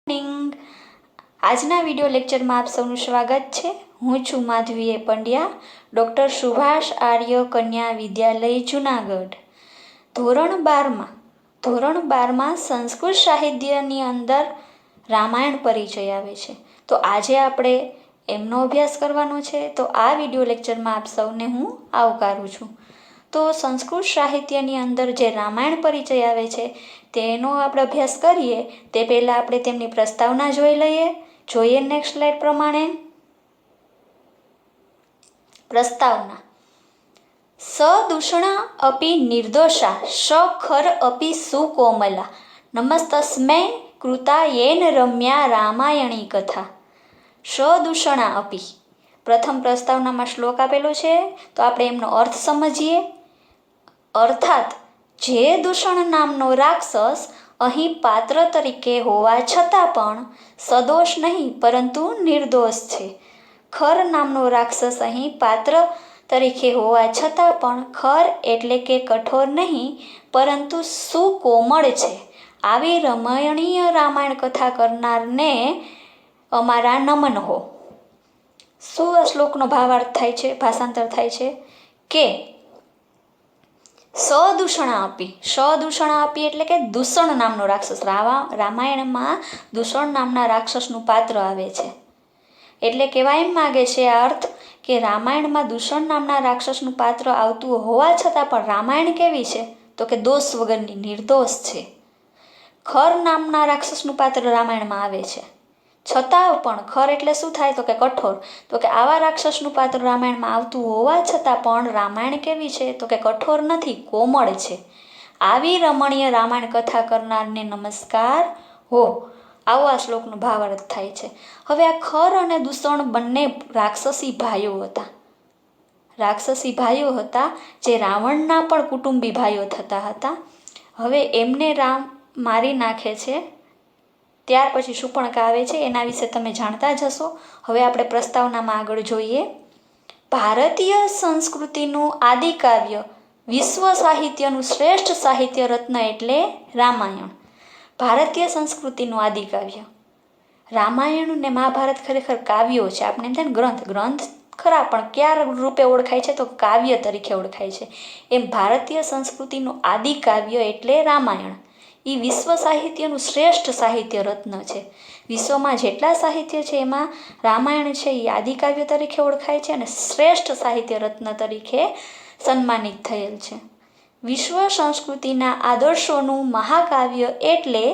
Morning. આજના video લેક્ચરમાં આપ સૌનું સ્વાગત છે. હું છું માધવી પંડ્યા, ડૉક્ટર સુભાષ આર્ય કન્યા વિદ્યાલય જુનાગઢ. ધોરણ 12માં સંસ્કૃત સાહિત્યની અંદર રામાયણ પરિચય આવે છે. તો આજે આપણે એમનો અભ્યાસ કરવાનો છે. તો આ વિડીયો લેક્ચરમાં આપ સૌને હું આવકારું છું. તો સંસ્કૃત સાહિત્યની અંદર જે રામાયણ પરિચય આવે છે તેનો આપણે અભ્યાસ કરીએ તે પહેલાં આપણે તેમની પ્રસ્તાવના જોઈ લઈએ. જોઈએ નેક્સ્ટ સ્લાઇડ પ્રમાણે. પ્રસ્તાવના: સદૂષણા અપી નિર્દોષા સખર અપી સુકોમલા નમસ્તસ્મૈ કૃતાયેન રમ્યા રામાયણી કથા. સદૂષણા અપી, પ્રથમ પ્રસ્તાવનામાં શ્લોક આપેલો છે તો આપણે એમનો અર્થ સમજીએ. અર્થાત જે દૂષણ નામનો રાક્ષસ અહીં પાત્ર તરીકે હોવા છતાં પણ સદોષ નહીં પરંતુ નિર્દોષ છે. ખર નામનો રાક્ષસ અહીં પાત્ર તરીકે હોવા છતાં પણ ખર એટલે કે કઠોર નહીં પરંતુ સુકોમળ છે. આવી રમણીય રામાયણ કથા કરનારને અમારા નમન હો. શું આ શ્લોકનો ભાવાર્થ થાય છે, ભાષાંતર થાય છે કે સદૂષણા આપી એટલે કે દૂષણ નામનો રાક્ષસ. રામાયણમાં દૂષણ નામના રાક્ષસનું પાત્ર આવે છે. એટલે કહેવા એમ માગે છે આ અર્થ કે રામાયણમાં દૂષણ નામના રાક્ષસનું પાત્ર આવતું હોવા છતાં પણ રામાયણ કેવી છે તો કે દોષ વગરની, નિર્દોષ છે. ખર નામના રાક્ષસનું પાત્ર રામાયણમાં આવે છે છતાં પણ, ખર એટલે શું થાય તો કે કઠોર, તો કે આવા રાક્ષસનું પાત્ર રામાયણમાં આવતું હોવા છતાં પણ રામાયણ કેવી છે તો કે કઠોર નથી, કોમળ છે. આવી રમણીય રામાયણ કથા કરનારને નમસ્કાર હો. આવો આ શ્લોકનો ભાવાર્થ થાય છે. હવે આ ખર અને દૂષણ બંને રાક્ષસી ભાઈઓ હતા જે રાવણના પણ કુટુંબી ભાઈઓ થતા હતા. હવે એમને રામ મારી નાખે છે. ત્યાર પછી શૂર્પણખા આવે છે, એના વિશે તમે જાણતા જ હશો. હવે આપણે પ્રસ્તાવનામાં આગળ જોઈએ. ભારતીય સંસ્કૃતિનું આદિકાવ્ય, વિશ્વ સાહિત્યનું શ્રેષ્ઠ સાહિત્ય રત્ન એટલે રામાયણ. ભારતીય સંસ્કૃતિનું આદિકાવ્ય રામાયણ ને મહાભારત ખરેખર કાવ્યો છે. આપણે એમ થાય ને ગ્રંથ ખરા, પણ કયા રૂપે ઓળખાય છે તો કાવ્ય તરીકે ઓળખાય છે. એમ ભારતીય સંસ્કૃતિનું આદિકાવ્ય એટલે રામાયણ. એ વિશ્વ સાહિત્યનું શ્રેષ્ઠ સાહિત્ય રત્ન છે. વિશ્વમાં જેટલા સાહિત્ય છે એમાં રામાયણ છે એ આદિકાવ્ય તરીકે ઓળખાય છે અને શ્રેષ્ઠ સાહિત્ય રત્ન તરીકે સન્માનિત થયેલ છે. વિશ્વ સંસ્કૃતિના આદર્શોનું મહાકાવ્ય એટલે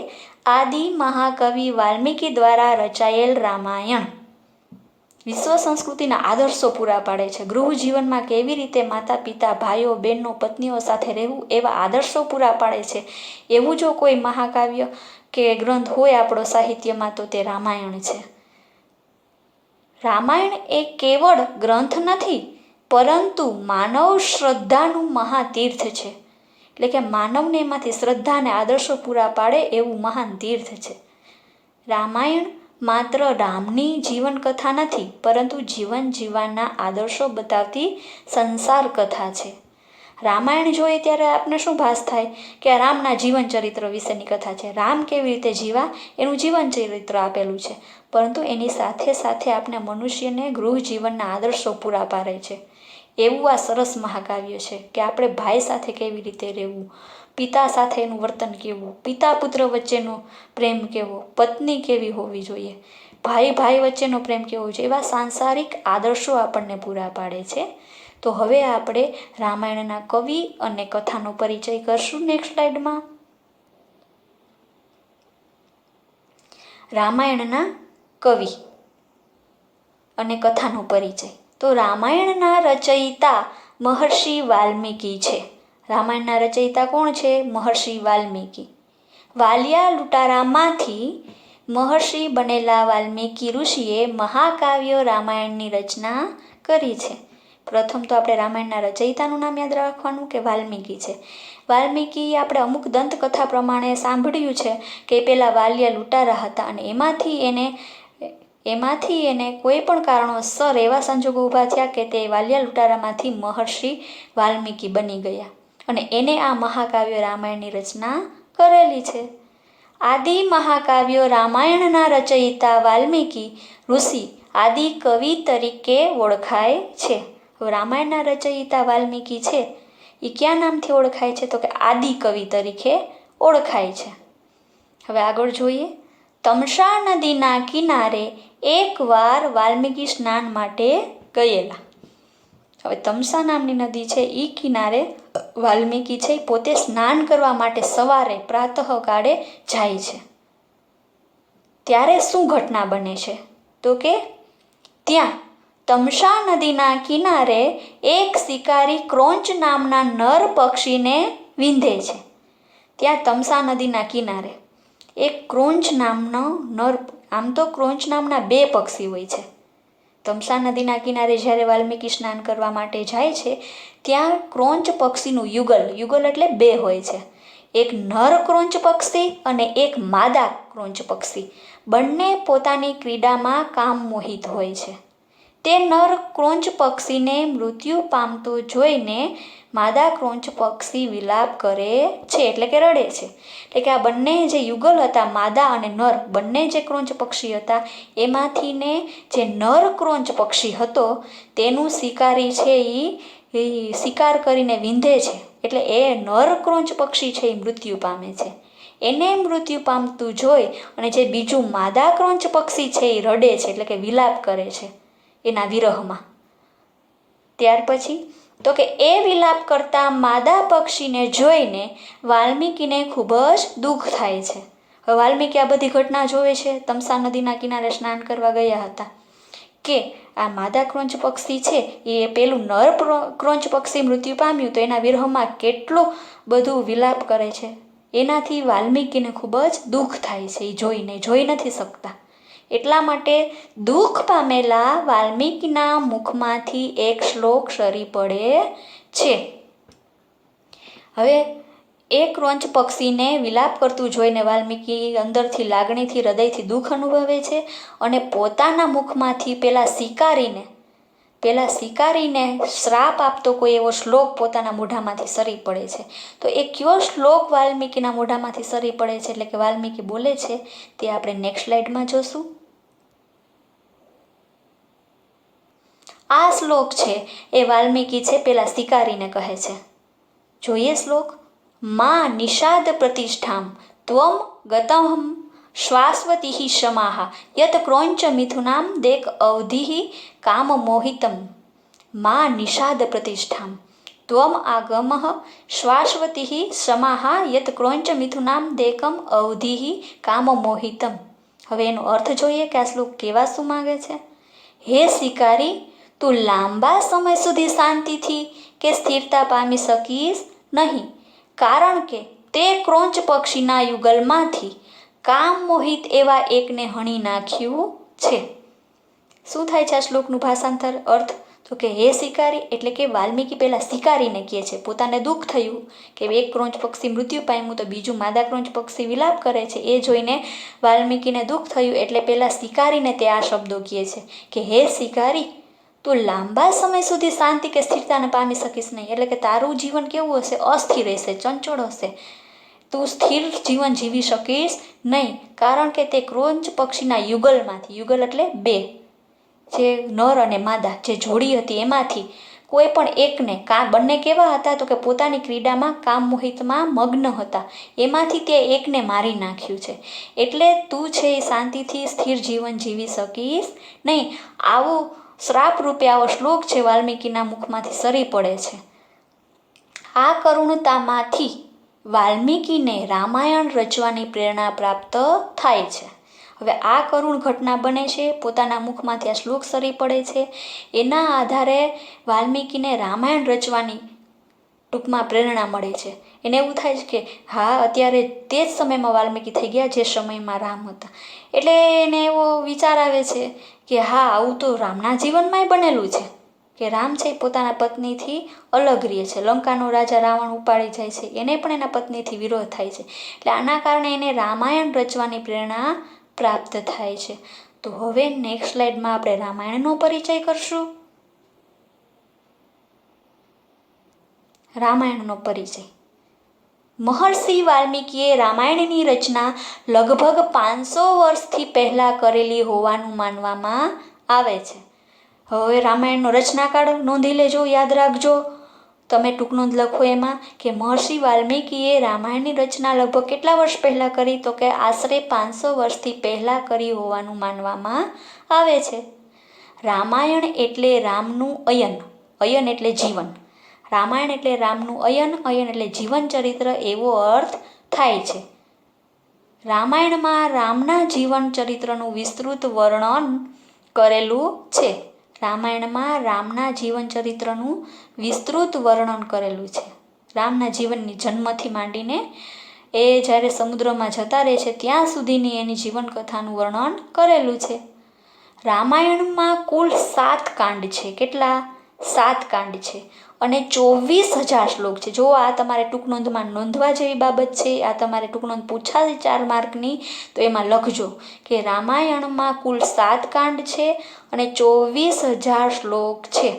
આદિ મહાકવિ વાલ્મીકી દ્વારા રચાયેલ રામાયણ. વિશ્વ સંસ્કૃતિના આદર્શો પૂરા પાડે છે. ગૃહ જીવનમાં કેવી રીતે માતા પિતા, ભાઈઓ બહેનો, પત્નીઓ સાથે રહેવું એવા આદર્શો પૂરા પાડે છે. એવું જો કોઈ મહાકાવ્ય કે ગ્રંથ હોય આપણો સાહિત્યમાં તો તે રામાયણ છે. રામાયણ એ કેવળ ગ્રંથ નથી પરંતુ માનવ શ્રદ્ધાનું મહાતીર્થ છે. એટલે કે માનવને એમાંથી શ્રદ્ધા અને આદર્શો પૂરા પાડે એવું મહાન તીર્થ છે. રામાયણ માત્ર રામની જીવન કથા નથી પરંતુ જીવન જીવવાના આદર્શો બતાવતી સંસાર કથા છે. રામાયણ જોઈએ ત્યારે આપને શું ભાસ થાય કે આ રામના જીવન ચરિત્ર વિશેની કથા છે. રામ કેવી રીતે જીવા એનું જીવન ચરિત્ર આપેલું છે, પરંતુ એની સાથે સાથે આપણે મનુષ્યને ગૃહ જીવનના આદર્શો પૂરા પાડે છે. એવું આ સરસ મહાકાવ્ય છે કે આપણે ભાઈ સાથે કેવી રીતે રહેવું, પિતા સાથેનું વર્તન કેવું, પિતા પુત્ર વચ્ચેનો પ્રેમ કેવો, પત્ની કેવી હોવી જોઈએ, ભાઈ વચ્ચેનો પ્રેમ કેવો જોઈએ, એવા સાંસારિક આદર્શો આપણને પૂરા પાડે છે. તો હવે આપણે રામાયણના કવિ અને કથાનો પરિચય કરશું નેક્સ્ટ સ્લાઇડમાં. રામાયણના કવિ અને કથાનો પરિચય. તો રામાયણના રચયિતા મહર્ષિ વાલ્મીકી છે. રામાયણના રચયિતા કોણ છે? મહર્ષિ વાલ્મીકી. વાલિયા લૂંટારામાંથી મહર્ષિ બનેલા વાલ્મીકી ઋષિએ મહાકાવ્ય રામાયણની રચના કરી છે. પ્રથમ તો આપણે રામાયણના રચયિતાનું નામ યાદ રાખવાનું કે વાલ્મીકી છે. વાલ્મીકી આપણે અમુક દંતકથા પ્રમાણે સાંભળ્યું છે કે પેલા વાલિયા લૂંટારા હતા અને એમાંથી એને કોઈ પણ કારણોસર એવા સંજોગો ઊભા થયા કે તે વાલિયા લૂંટારામાંથી મહર્ષિ વાલ્મીકી બની ગયા અને એને આ મહાકાવ્ય રામાયણની રચના કરેલી છે. આદિ મહાકાવ્યો રામાયણના રચયિતા વાલ્મીકી ઋષિ આદિ કવિ તરીકે ઓળખાય છે. રામાયણના રચયિતા વાલ્મીકી છે એ કયા નામથી ઓળખાય છે? તો કે આદિ કવિ તરીકે ઓળખાય છે. હવે આગળ જોઈએ. તમસા નદીના કિનારે એકવાર વાલ્મીકી સ્નાન માટે ગયેલા. હવે તમસા નામની નદી છે એ કિનારે વાલ્મીકી છે પોતે સ્નાન કરવા માટે સવારે પ્રાતઃકાળે જાય છે. ત્યારે શું ઘટના બને છે? તો કે ત્યાં તમસા નદીના કિનારે એક શિકારી ક્રોંચ નામના નર પક્ષીને વીંધે છે. ત્યાં તમસા નદીના કિનારે એક ક્રોંચ નામનો નર, આમ તો ક્રોંચ નામના 2 પક્ષી હોય છે. તમસા નદીના કિનારે જ્યારે વાલ્મીકી સ્નાન કરવા માટે જાય છે ત્યાં ક્રોંચ પક્ષીનું યુગલ એટલે 2 હોય છે. એક નર ક્રોંચ પક્ષી અને એક માદા ક્રોંચ પક્ષી, બંને પોતાની ક્રીડામાં કામ મોહિત હોય છે. તે નર ક્રોંચ પક્ષીને મૃત્યુ પામતો જોઈને માદા ક્રોંચ પક્ષી વિલાપ કરે છે, એટલે કે રડે છે. એટલે કે આ બંને જે યુગલ હતા, માદા અને નર બંને જે ક્રોંચ પક્ષી હતા, એમાંથીને જે નર ક્રોંચ પક્ષી હતો તેનું શિકારી છે એ શિકાર કરીને વીંધે છે. એટલે એ નર ક્રોંચ પક્ષી છે એ મૃત્યુ પામે છે. એને મૃત્યુ પામતું જોઈ અને જે બીજું માદા ક્રોંચ પક્ષી છે એ રડે છે, એટલે કે વિલાપ કરે છે એના વિરહમાં. ત્યાર પછી તો કે એ વિલાપ કરતા માદા પક્ષીને જોઈને વાલ્મીકીને ખૂબ જ દુઃખ થાય છે. હવે વાલ્મીકી આ બધી ઘટના જોવે છે, તમસા નદીના કિનારે સ્નાન કરવા ગયા હતા, કે આ માદા ક્રોંચ પક્ષી છે એ પેલું નર ક્રોંચ પક્ષી મૃત્યુ પામ્યું તો એના વિરહમાં કેટલું બધું વિલાપ કરે છે. એનાથી વાલ્મીકીને ખૂબ જ દુઃખ થાય છે. એ જોઈ નથી શકતા. એટલા માટે દુઃખ પામેલા વાલ્મીકીના મુખમાંથી એક શ્લોક સરી પડે છે. હવે એ ક્રોંચ પક્ષીને વિલાપ કરતું જોઈને વાલ્મીકી અંદરથી લાગણીથી, હૃદયથી દુઃખ અનુભવે છે અને પોતાના મુખમાંથી પેલા શિકારીને શ્રાપ આપતો કોઈ એવો શ્લોક પોતાના મોઢામાંથી સરી પડે છે. તો એ કયો શ્લોક વાલ્મીકીના મોઢામાંથી સરી પડે છે, એટલે કે વાલ્મીકી બોલે છે, તે આપણે નેક્સ્ટ સ્લાઇડમાં જોશું. આ શ્લોક છે એ વાલ્મીકી છે પેલા શિકારીને કહે છે. જોઈએ શ્લોક. મા નિષાદ પ્રતિષ્ઠામ ત્વમ ગતહમ શ્વાસવતી શમાહ યત ક્રોંચ મિથુનામ દેક અવધિ કામ મોહિતમ. મા નિષાદ પ્રતિષ્ઠામ ત્વમ આગમઃ શ્વાસવતી શમાહ યત ક્રોંચ મિથુનામ દેકમ અવધિ કામ મોહિતમ. હવે એનો અર્થ જોઈએ કે આ શ્લોક કેવા શું માગે છે. હે શિકારી, તું લાંબા સમય સુધી શાંતિથી કે સ્થિરતા પામી શકીશ નહીં, કારણ કે તે ક્રોંચ પક્ષીના યુગલમાંથી કામ મોહિત એવા એકને હણી નાખ્યું છે. શું થાય છે આ શ્લોકનું ભાષાંતર, અર્થ? તો કે હે શિકારી, એટલે કે વાલ્મીકી પહેલા શિકારીને કહે છે, પોતાને દુઃખ થયું કે એક ક્રોંચ પક્ષી મૃત્યુ પામ્યું તો બીજું માદા ક્રોંચ પક્ષી વિલાપ કરે છે. એ જોઈને વાલ્મીકીને દુઃખ થયું એટલે પહેલા શિકારીને તે આ શબ્દો કહે છે કે હે શિકારી, તું લાંબા સમય સુધી શાંતિ કે સ્થિરતાને પામી શકીશ નહીં. એટલે કે તારું જીવન કેવું હશે? અસ્થિર હશે, ચંચળ હશે. તું સ્થિર જીવન જીવી શકીશ નહીં, કારણ કે તે ક્રોંચ પક્ષીના યુગલમાંથી, યુગલ એટલે 2, જે નર અને માદા જે જોડી હતી એમાંથી કોઈ પણ એકને, બંને કેવા હતા તો કે પોતાની ક્રીડામાં કામ મોહિતમાં મગ્ન હતા, એમાંથી તે એકને મારી નાખ્યું છે. એટલે તું છે એ શાંતિથી સ્થિર જીવન જીવી શકીશ નહીં. આવું શ્રાપ રૂપે આવો શ્લોક છે વાલ્મીકીના મુખમાંથી સરી પડે છે. આ કરુણતામાંથી વાલ્મીકીને રામાયણ રચવાની પ્રેરણા પ્રાપ્ત થાય છે. હવે આ કરુણ ઘટના બને છે, પોતાના મુખમાંથી આ શ્લોક સરી પડે છે, એના આધારે વાલ્મીકીને રામાયણ રચવાની ટૂંકમાં પ્રેરણા મળે છે. એને એવું થાય છે કે હા, અત્યારે તે જ સમયમાં વાલ્મીકી થઈ ગયા જે સમયમાં રામ હતા. એટલે એને એવો વિચાર આવે છે કે હા, આવું તો રામના જીવનમાંય બનેલું છે કે રામ છે પોતાના પત્નીથી અલગ રહે છે. લંકાનો રાજા રાવણ ઉપાડી જાય છે, એને પણ એના પત્નીથી વિરોધ થાય છે. એટલે આના કારણે એને રામાયણ રચવાની પ્રેરણા પ્રાપ્ત થાય છે. તો હવે નેક્સ્ટ સ્લાઇડમાં આપણે રામાયણનો પરિચય કરશું. રામાયણનો પરિચય. મહર્ષિ વાલ્મીકીએ રામાયણની રચના લગભગ 500 વર્ષથી પહેલાં કરેલી હોવાનું માનવામાં આવે છે. હવે રામાયણનો રચનાકાળ નોંધી લેજો, યાદ રાખજો. તમે ટૂંક નોંધ લખો એમાં કે મહર્ષિ વાલ્મીકીએ રામાયણની રચના લગભગ કેટલા વર્ષ પહેલાં કરી, તો કે આશરે 500 વર્ષથી પહેલાં કરી હોવાનું માનવામાં આવે છે. રામાયણ એટલે રામનું અયન, અયન એટલે જીવન. રામાયણ એટલે રામનું અયન, અયન એટલે જીવન ચરિત્ર એવો અર્થ થાય છે. રામાયણમાં રામના જીવન ચરિત્રનું વિસ્તૃત વર્ણન કરેલું છે. રામાયણમાં રામના જીવન ચરિત્રનું વિસ્તૃત વર્ણન કરેલું છે. રામના જીવનની જન્મથી માંડીને એ જ્યારે સમુદ્રમાં જતા રહે છે ત્યાં સુધીની એની જીવનકથાનું વર્ણન કરેલું છે. રામાયણમાં કુલ 7 કાંડ છે. કેટલા? 7 કાંડ છે અને 24,000 શ્લોક છે. જો આ તમારે ટૂંક નોંધમાં નોંધવા જેવી બાબત છે. આ તમારે ટૂંક નોંધ પૂછાશે 4 માર્કની, તો એમાં લખજો કે રામાયણમાં કુલ 7 કાંડ છે અને 24,000 શ્લોક છે.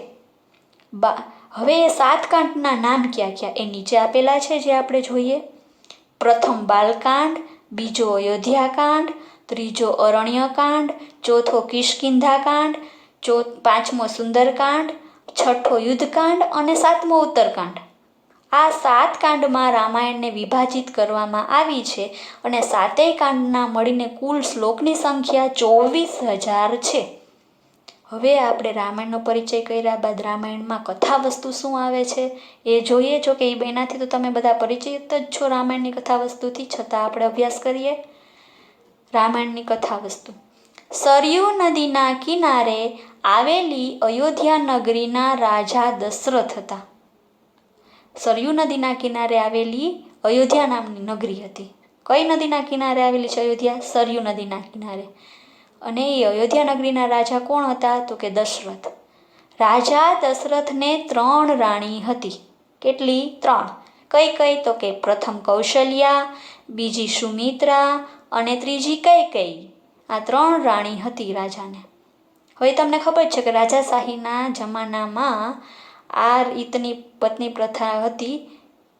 હવે એ 7 કાંડના નામ ક્યાં ક્યાં એ નીચે આપેલા છે, જે આપણે જોઈએ. પ્રથમ બાલકાંડ, બીજો અયોધ્યાકાંડ, ત્રીજો અરણ્યકાંડ, ચોથો કિષ્કિંધાકાંડ, પાંચમો સુંદરકાંડ, છઠ્ઠો યુદ્ધકાંડ અને 7મો ઉત્તરકાંડ. આ 7 કાંડમાં રામાયણને વિભાજિત કરવામાં આવી છે અને 7 કાંડના મળીને કુલ શ્લોકની સંખ્યા 24,000 છે. હવે આપણે રામાયણનો પરિચય કર્યા બાદ રામાયણમાં કથા વસ્તુ શું આવે છે એ જોઈએ. જો કે એનાથી તો તમે બધા પરિચિત જ છો રામાયણની કથા વસ્તુથી, છતાં આપણે અભ્યાસ કરીએ. રામાયણની કથા વસ્તુ: સરયુ નદીના કિનારે આવેલી અયોધ્યા નગરીના રાજા દશરથ હતા. સરયુ નદીના કિનારે આવેલી અયોધ્યા નામની નગરી હતી. કઈ નદીના કિનારે આવેલી છે અયોધ્યા? સરયુ નદીના કિનારે. અને એ અયોધ્યા નગરીના રાજા કોણ હતા? તો કે દશરથ. રાજા દશરથને 3 રાણી હતી. કેટલી? 3. કઈ કઈ? તો કે પ્રથમ કૌશલ્યા, બીજી સુમિત્રા અને ત્રીજી કૈકેયી. આ 3 રાણી હતી રાજાને. હવે તમને ખબર છે કે રાજાશાહીના જમાનામાં આ રીતની પત્ની પ્રથા હતી.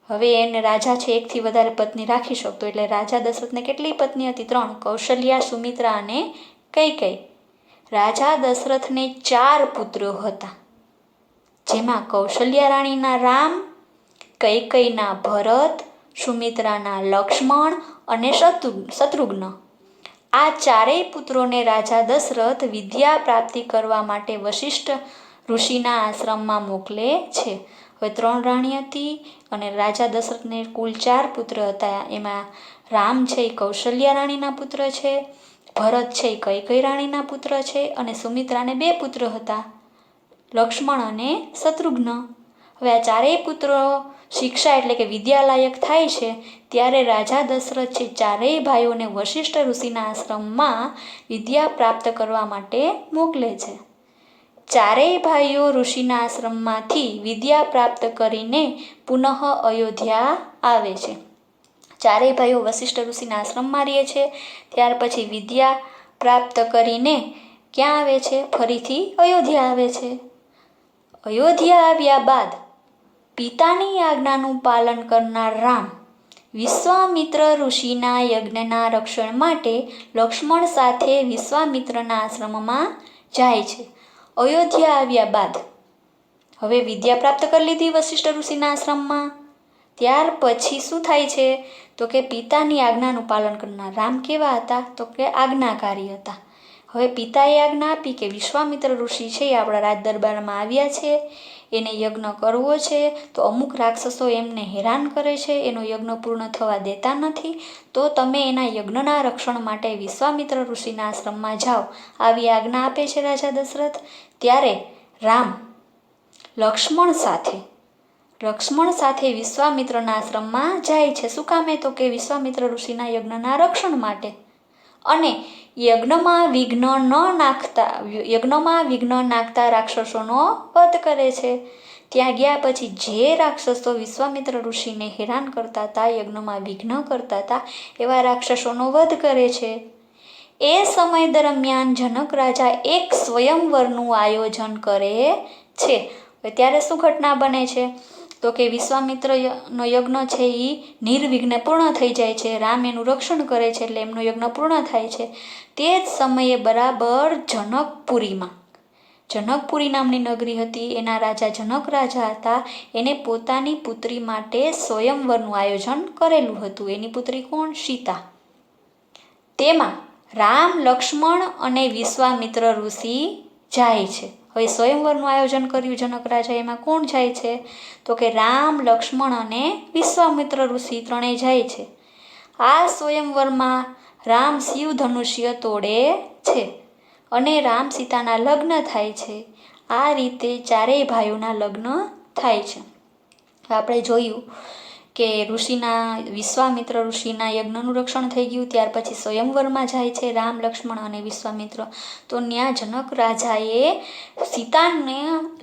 હવે એને રાજા છે એકથી વધારે પત્ની રાખી શકતો, એટલે રાજા દશરથને કેટલી પત્ની હતી? 3. કૌશલ્યા, સુમિત્રા અને કૈકેયી. રાજા દશરથને 4 પુત્રો હતા, જેમાં કૌશલ્યા રાણીના રામ, કૈકેયીના ભરત, સુમિત્રાના લક્ષ્મણ અને શત્રુઘ્ન. આ 4 પુત્રોને રાજા દશરથ વિદ્યા પ્રાપ્તિ કરવા માટે વશિષ્ઠ ઋષિના આશ્રમમાં મોકલે છે. હવે 3 રાણી હતી અને રાજા દશરથને કુલ 4 પુત્ર હતા. એમાં રામ છે એ કૌશલ્યા રાણીના પુત્ર છે, ભરત છે એ કૈકેયી રાણીના પુત્ર છે અને સુમિત્રાને 2 પુત્ર હતા, લક્ષ્મણ અને શત્રુઘ્ન. હવે આ 4 પુત્રો શિક્ષા એટલે કે વિદ્યાલાયક થાય છે ત્યારે રાજા દશરથ છે 4 ભાઈઓને વશિષ્ઠ ઋષિના આશ્રમમાં વિદ્યા પ્રાપ્ત કરવા માટે મોકલે છે. 4 ભાઈઓ ઋષિના આશ્રમમાંથી વિદ્યા પ્રાપ્ત કરીને પુનઃ અયોધ્યા આવે છે. 4 ભાઈઓ વશિષ્ઠ ઋષિના આશ્રમમાં રહે છે. ત્યાર પછી વિદ્યા પ્રાપ્ત કરીને ક્યાં આવે છે? ફરીથી અયોધ્યા આવે છે. અયોધ્યા આવ્યા બાદ પિતાની આજ્ઞાનું પાલન કરનાર રામ વિશ્વામિત્ર ઋષિના યજ્ઞના રક્ષણ માટે લક્ષ્મણ સાથે વિશ્વામિત્રના આશ્રમમાં જાય છે. અયોધ્યા આવ્યા બાદ હવે વિદ્યા પ્રાપ્ત કરી લીધી વશિષ્ઠ ઋષિના આશ્રમમાં. ત્યાર પછી શું થાય છે? તો કે પિતાની આજ્ઞાનું પાલન કરનાર રામ કેવા હતા? તો કે આજ્ઞાકારી હતા. હવે પિતાએ આજ્ઞા આપી કે વિશ્વામિત્ર ઋષિ છે એ આપણા રાજ દરબારમાં આવ્યા છે, એને યજ્ઞ કરવો છે, તો અમુક રાક્ષસો એમને હેરાન કરે છે, એનો યજ્ઞ પૂર્ણ થવા દેતા નથી, તો તમે એના યજ્ઞના રક્ષણ માટે વિશ્વામિત્ર ઋષિના આશ્રમમાં જાઓ. આવી આજ્ઞા આપે છે રાજા દશરથ. ત્યારે રામ લક્ષ્મણ સાથે વિશ્વામિત્રના આશ્રમમાં જાય છે. શું કામે? તો કે વિશ્વામિત્ર ઋષિના યજ્ઞના રક્ષણ માટે. અને યજ્ઞમાં વિઘ્ન નાખતા રાક્ષસોનો વધ કરે છે. ત્યાં ગયા પછી જે રાક્ષસો વિશ્વામિત્ર ઋષિને હેરાન કરતા હતા, યજ્ઞમાં વિઘ્ન કરતા હતા, એવા રાક્ષસોનો વધ કરે છે. એ સમય દરમિયાન જનક રાજા એક સ્વયંવરનું આયોજન કરે છે. ત્યારે શું ઘટના બને છે? તો કે વિશ્વામિત્રનો યજ્ઞ છે એ નિર્વિઘ્ને પૂર્ણ થઈ જાય છે, રામ એનું રક્ષણ કરે છે એટલે એમનો યજ્ઞ પૂર્ણ થાય છે. તે જ સમયે બરાબર જનકપુરી નામની નગરી હતી, એના રાજા જનક રાજા હતા. એને પોતાની પુત્રી માટે સ્વયંવરનું આયોજન કરેલું હતું. એની પુત્રી કોણ? સીતા. તેમાં રામ, લક્ષ્મણ અને વિશ્વામિત્ર ઋષિ જાય છે. હવે સ્વયંવરનું આયોજન કર્યું જનક રાજા, એમાં કોણ જાય છે? તો કે રામ, લક્ષ્મણ અને વિશ્વામિત્ર ઋષિ ત્રણેય જાય છે. આ સ્વયંવરમાં રામ શિવ ધનુષ્ય તોડે છે અને રામ સીતાના લગ્ન થાય છે. આ રીતે ચારેય ભાઈઓના લગ્ન થાય છે. આપણે જોયું કે વિશ્વામિત્ર ઋષિના યજ્ઞનું રક્ષણ થઈ ગયું. ત્યાર પછી સ્વયંવરમાં જાય છે રામ, લક્ષ્મણ અને વિશ્વામિત્ર. તો ત્યાં જનક રાજાએ સીતાને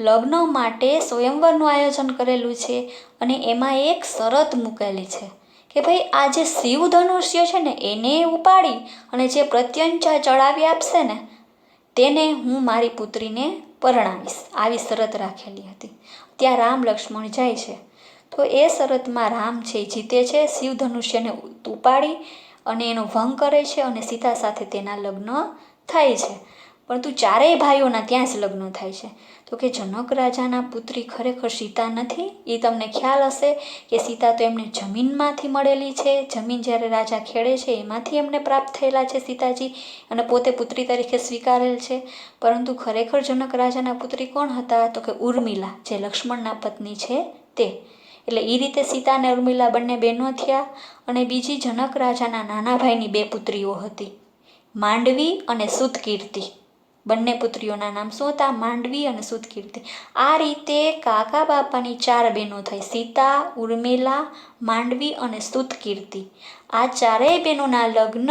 લગ્ન માટે સ્વયંવરનું આયોજન કરેલું છે અને એમાં એક શરત મૂકેલી છે કે ભાઈ આ જે શિવ ધનુષ્ય છે ને એને ઉપાડી અને જે પ્રત્યંચા ચડાવી આપશે ને તેને હું મારી પુત્રીને પરણાવીશ, આવી શરત રાખેલી હતી. ત્યાં રામ, લક્ષ્મણ જાય છે. તો એ શરતમાં રામ છે એ જીતે છે, શિવ ધનુષ્યને ઉપાડી અને એનો ભંગ કરે છે અને સીતા સાથે તેના લગ્ન થાય છે. પરંતુ ચારેય ભાઈઓના ત્યાં જ લગ્ન થાય છે. તો કે જનક રાજાના પુત્રી ખરેખર સીતા નથી. એ તમને ખ્યાલ હશે કે સીતા તો એમને જમીનમાંથી મળેલી છે. જમીન જ્યારે રાજા ખેડે છે એમાંથી એમને પ્રાપ્ત થયેલા છે સીતાજી, અને પોતે પુત્રી તરીકે સ્વીકારેલ છે. પરંતુ ખરેખર જનક રાજાના પુત્રી કોણ હતા? તો કે ઉર્મિલા, જે લક્ષ્મણના પત્ની છે તે. એટલે એ રીતે સીતા અને ઉર્મિલા બંને બહેનો થયા. અને બીજી જનક રાજાના નાના ભાઈની બે પુત્રીઓ હતી, માંડવી અને સુતકીર્તિ. બંને પુત્રીઓના નામ શું હતા? માંડવી અને સુતકીર્તિ. આ રીતે કાકા બાપાની ચાર બહેનો થઈ, સીતા, ઉર્મિલા, માંડવી અને સુતકીર્તિ. આ ચારેય બહેનોના લગ્ન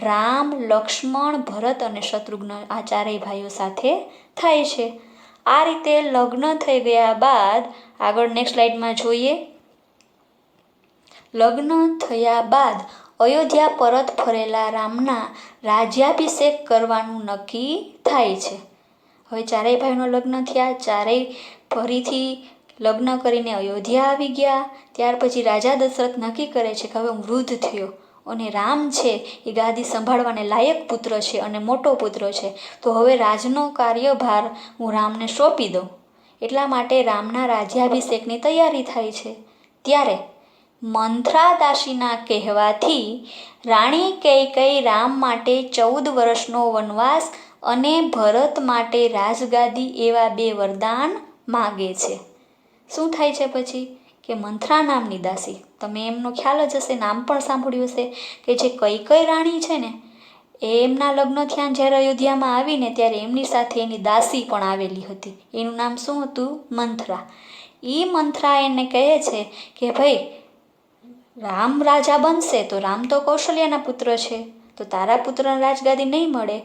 રામ, લક્ષ્મણ, ભરત અને શત્રુઘ્ન આ ચારેય ભાઈઓ સાથે થાય છે. આ રીતે લગ્ન થઈ ગયા બાદ આગળ નેક્સ્ટ સ્લાઇડમાં જોઈએ. લગ્ન થયા બાદ અયોધ્યા પરત ફરેલા રામના રાજ્યાભિષેક કરવાનું નક્કી થાય છે. હવે ચારેય ભાઈઓના લગ્ન થયા, ચારેય ફરીથી લગ્ન કરીને અયોધ્યા આવી ગયા. ત્યાર પછી રાજા દશરથ નક્કી કરે છે કે હવે હું વૃદ્ધ થયો અને રામ છે એ ગાદી સંભાળવાને લાયક પુત્ર છે અને મોટો પુત્ર છે, તો હવે રાજનો કાર્યભાર હું રામને સોંપી દઉં. એટલા માટે રામના રાજ્યાભિષેકની તૈયારી થાય છે. ત્યારે મંથરા દાસીના કહેવાથી રાણી કૈકેયી રામ માટે 14 વર્ષનો વનવાસ અને ભરત માટે રાજગાદી એવા 2 વરદાન માગે છે. શું થાય છે પછી? કે મંથરા નામની દાસી, તમે એમનો ખ્યાલ જ હશે, નામ પણ સાંભળ્યું હશે, કે જે કૈકેયી રાણી છે ને એમના લગ્ન થયા જ્યારે અયોધ્યામાં આવીને ત્યારે એમની સાથે એની દાસી પણ આવેલી હતી. એનું નામ શું હતું? મંથરા. એ મંથરા એને કહે છે કે ભાઈ રામ રાજા બનશે તો રામ તો કૌશલ્યાના પુત્ર છે, તો તારા પુત્રને રાજગાદી નહીં મળે.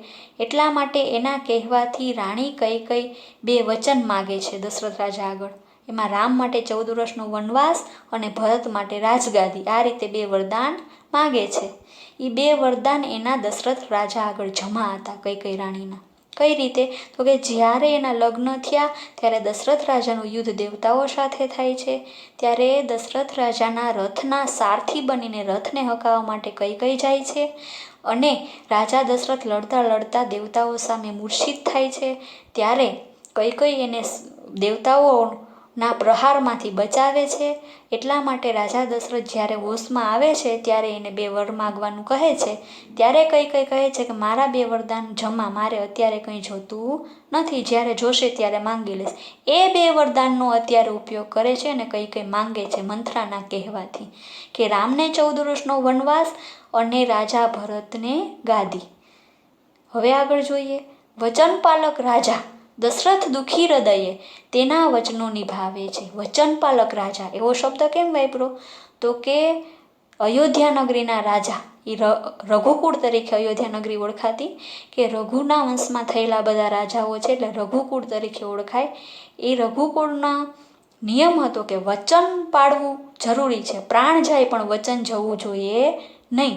એટલા માટે એના કહેવાથી રાણી કૈકેયી 2 વચન માગે છે દશરથ રાજા આગળ. એમાં રામ માટે 14 વર્ષનો વનવાસ અને ભરત માટે રાજગાદી, આ રીતે 2 વરદાન માગે છે. એ 2 વરદાન એના દશરથ રાજા આગળ જમા હતા કૈકેયી રાણીના. કઈ રીતે? તો કે જ્યારે એના લગ્ન થયા ત્યારે દશરથ રાજાનું યુદ્ધ દેવતાઓ સાથે થાય છે. ત્યારે દશરથ રાજાના રથના સારથી બનીને રથને હકાવવા માટે કૈકેયી જાય છે અને રાજા દશરથ લડતા લડતા દેવતાઓ સામે મૂર્છિત થાય છે. ત્યારે કૈકેયી એને દેવતાઓના પ્રહારમાંથી બચાવે છે. એટલા માટે રાજા દશરથ જ્યારે હોશમાં આવે છે ત્યારે એને 2 વર માગવાનું કહે છે. ત્યારે કૈકેયી કહે છે કે મારા 2 વરદાન જમા, મારે અત્યારે કંઈ જોતું નથી, જ્યારે જોશે ત્યારે માંગી લઈશ. એ 2 વરદાનનો અત્યારે ઉપયોગ કરે છે અને કૈકેયી માંગે છે મંથરાના કહેવાથી કે રામને 14 વર્ષનો વનવાસ અને રાજા ભરતને ગાદી. હવે આગળ જોઈએ. વચનપાલક રાજા દશરથ દુઃખી હૃદયે તેના વચનો નિભાવે છે. વચનપાલક રાજા એવો શબ્દ કેમ વાપરો? તો કે અયોધ્યા નગરીના રાજા, એ રઘુકુળ તરીકે અયોધ્યા નગરી ઓળખાતી, કે રઘુના વંશમાં થયેલા બધા રાજાઓ છે એટલે રઘુકુળ તરીકે ઓળખાય. એ રઘુકુળનો નિયમ હતો કે વચન પાળવું જરૂરી છે. પ્રાણ જાય પણ વચન જવું જોઈએ નહીં.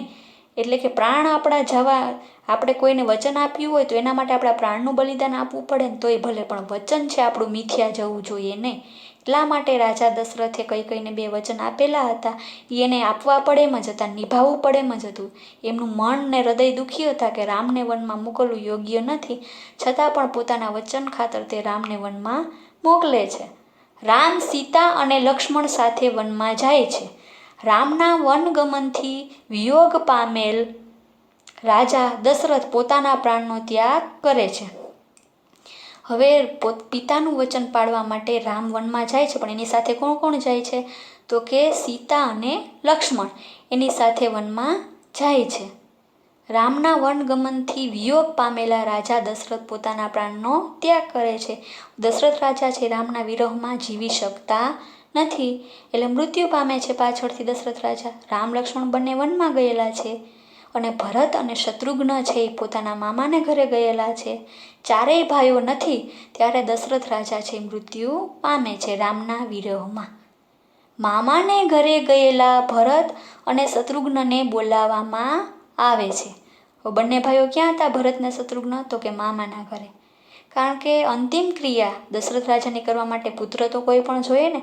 એટલે કે પ્રાણ આપણા જવા, આપણે કોઈને વચન આપ્યું હોય તો એના માટે આપણા પ્રાણનું બલિદાન આપવું પડે ને તોય ભલે, પણ વચન છે આપણું મિથ્યા જવું જોઈએ નહીં. એટલા માટે રાજા દશરથે કઈને 2 વચન આપેલા હતા એને આપવા પડે એમ જ હતા, નિભાવવું પડે એમ જ હતું. એમનું મન ને હૃદય દુઃખી હતા કે રામને વનમાં મોકલવું યોગ્ય નથી, છતાં પણ પોતાના વચન ખાતર તે રામને વનમાં મોકલે છે. રામ, સીતા અને લક્ષ્મણ સાથે વનમાં જાય છે. રામના વનગમનથી વિયોગ પામેલ રાજા દશરથ પોતાના પ્રાણનો ત્યાગ કરે છે. હવે પિતાનું વચન પાળવા માટે રામ વનમાં જાય છે, પણ એની સાથે કોણ કોણ જાય છે? તો કે સીતા અને લક્ષ્મણ એની સાથે વનમાં જાય છે. રામના વનગમનથી વિયોગ પામેલા રાજા દશરથ પોતાના પ્રાણનો ત્યાગ કરે છે. દશરથ રાજા છે રામના વિરહમાં જીવી શકતા નથી, એટલે મૃત્યુ પામે છે પાછળથી દશરથ રાજા. રામ લક્ષ્મણ બંને વનમાં ગયેલા છે અને ભરત અને શત્રુઘ્ન છે એ પોતાના મામાને ઘરે ગયેલા છે. ચારેય ભાઈઓ નથી ત્યારે દશરથ રાજા છે મૃત્યુ પામે છે રામના વિરહમાં. મામાને ઘરે ગયેલા ભરત અને શત્રુઘ્નને બોલાવવામાં આવે છે. બંને ભાઈઓ ક્યાં હતા ભરત ને શત્રુઘ્ન? તો કે મામાના ઘરે. કારણ કે અંતિમ ક્રિયા દશરથ રાજાને કરવા માટે પુત્ર તો કોઈ પણ જોઈએ ને,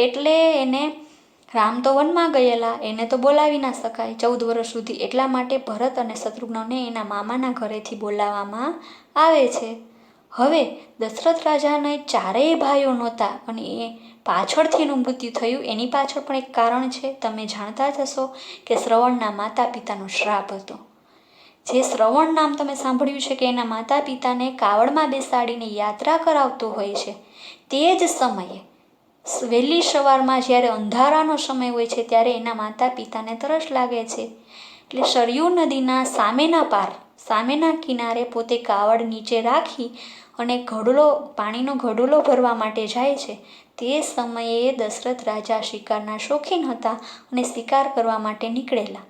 એટલે એને રામ તો વનમાં ગયેલા, એને તો બોલાવી ના શકાય 14 વર્ષ સુધી, એટલા માટે ભરત અને શત્રુઘ્નને એના મામાના ઘરેથી બોલાવવામાં આવે છે. હવે દશરથ રાજાને ચારેય ભાઈઓ નહોતા અને એ પાછળથી એનું મૃત્યુ થયું. એની પાછળ પણ એક કારણ છે, તમે જાણતા જ હશો કે શ્રવણના માતા પિતાનો શ્રાપ હતો. જે શ્રવણ નામ તમે સાંભળ્યું છે કે એના માતા પિતાને કાવડમાં બેસાડીને યાત્રા કરાવતો હોય છે. તે જ સમયે વહેલી સવારમાં જ્યારે અંધારાનો સમય હોય છે ત્યારે એના માતા પિતાને તરસ લાગે છે, એટલે સરયુ નદીના સામેના કિનારે પોતે કાવડ નીચે રાખી અને પાણીનો ઘડુલો ભરવા માટે જાય છે. તે સમયે દશરથ રાજા શિકારના શોખીન હતા અને શિકાર કરવા માટે નીકળેલા.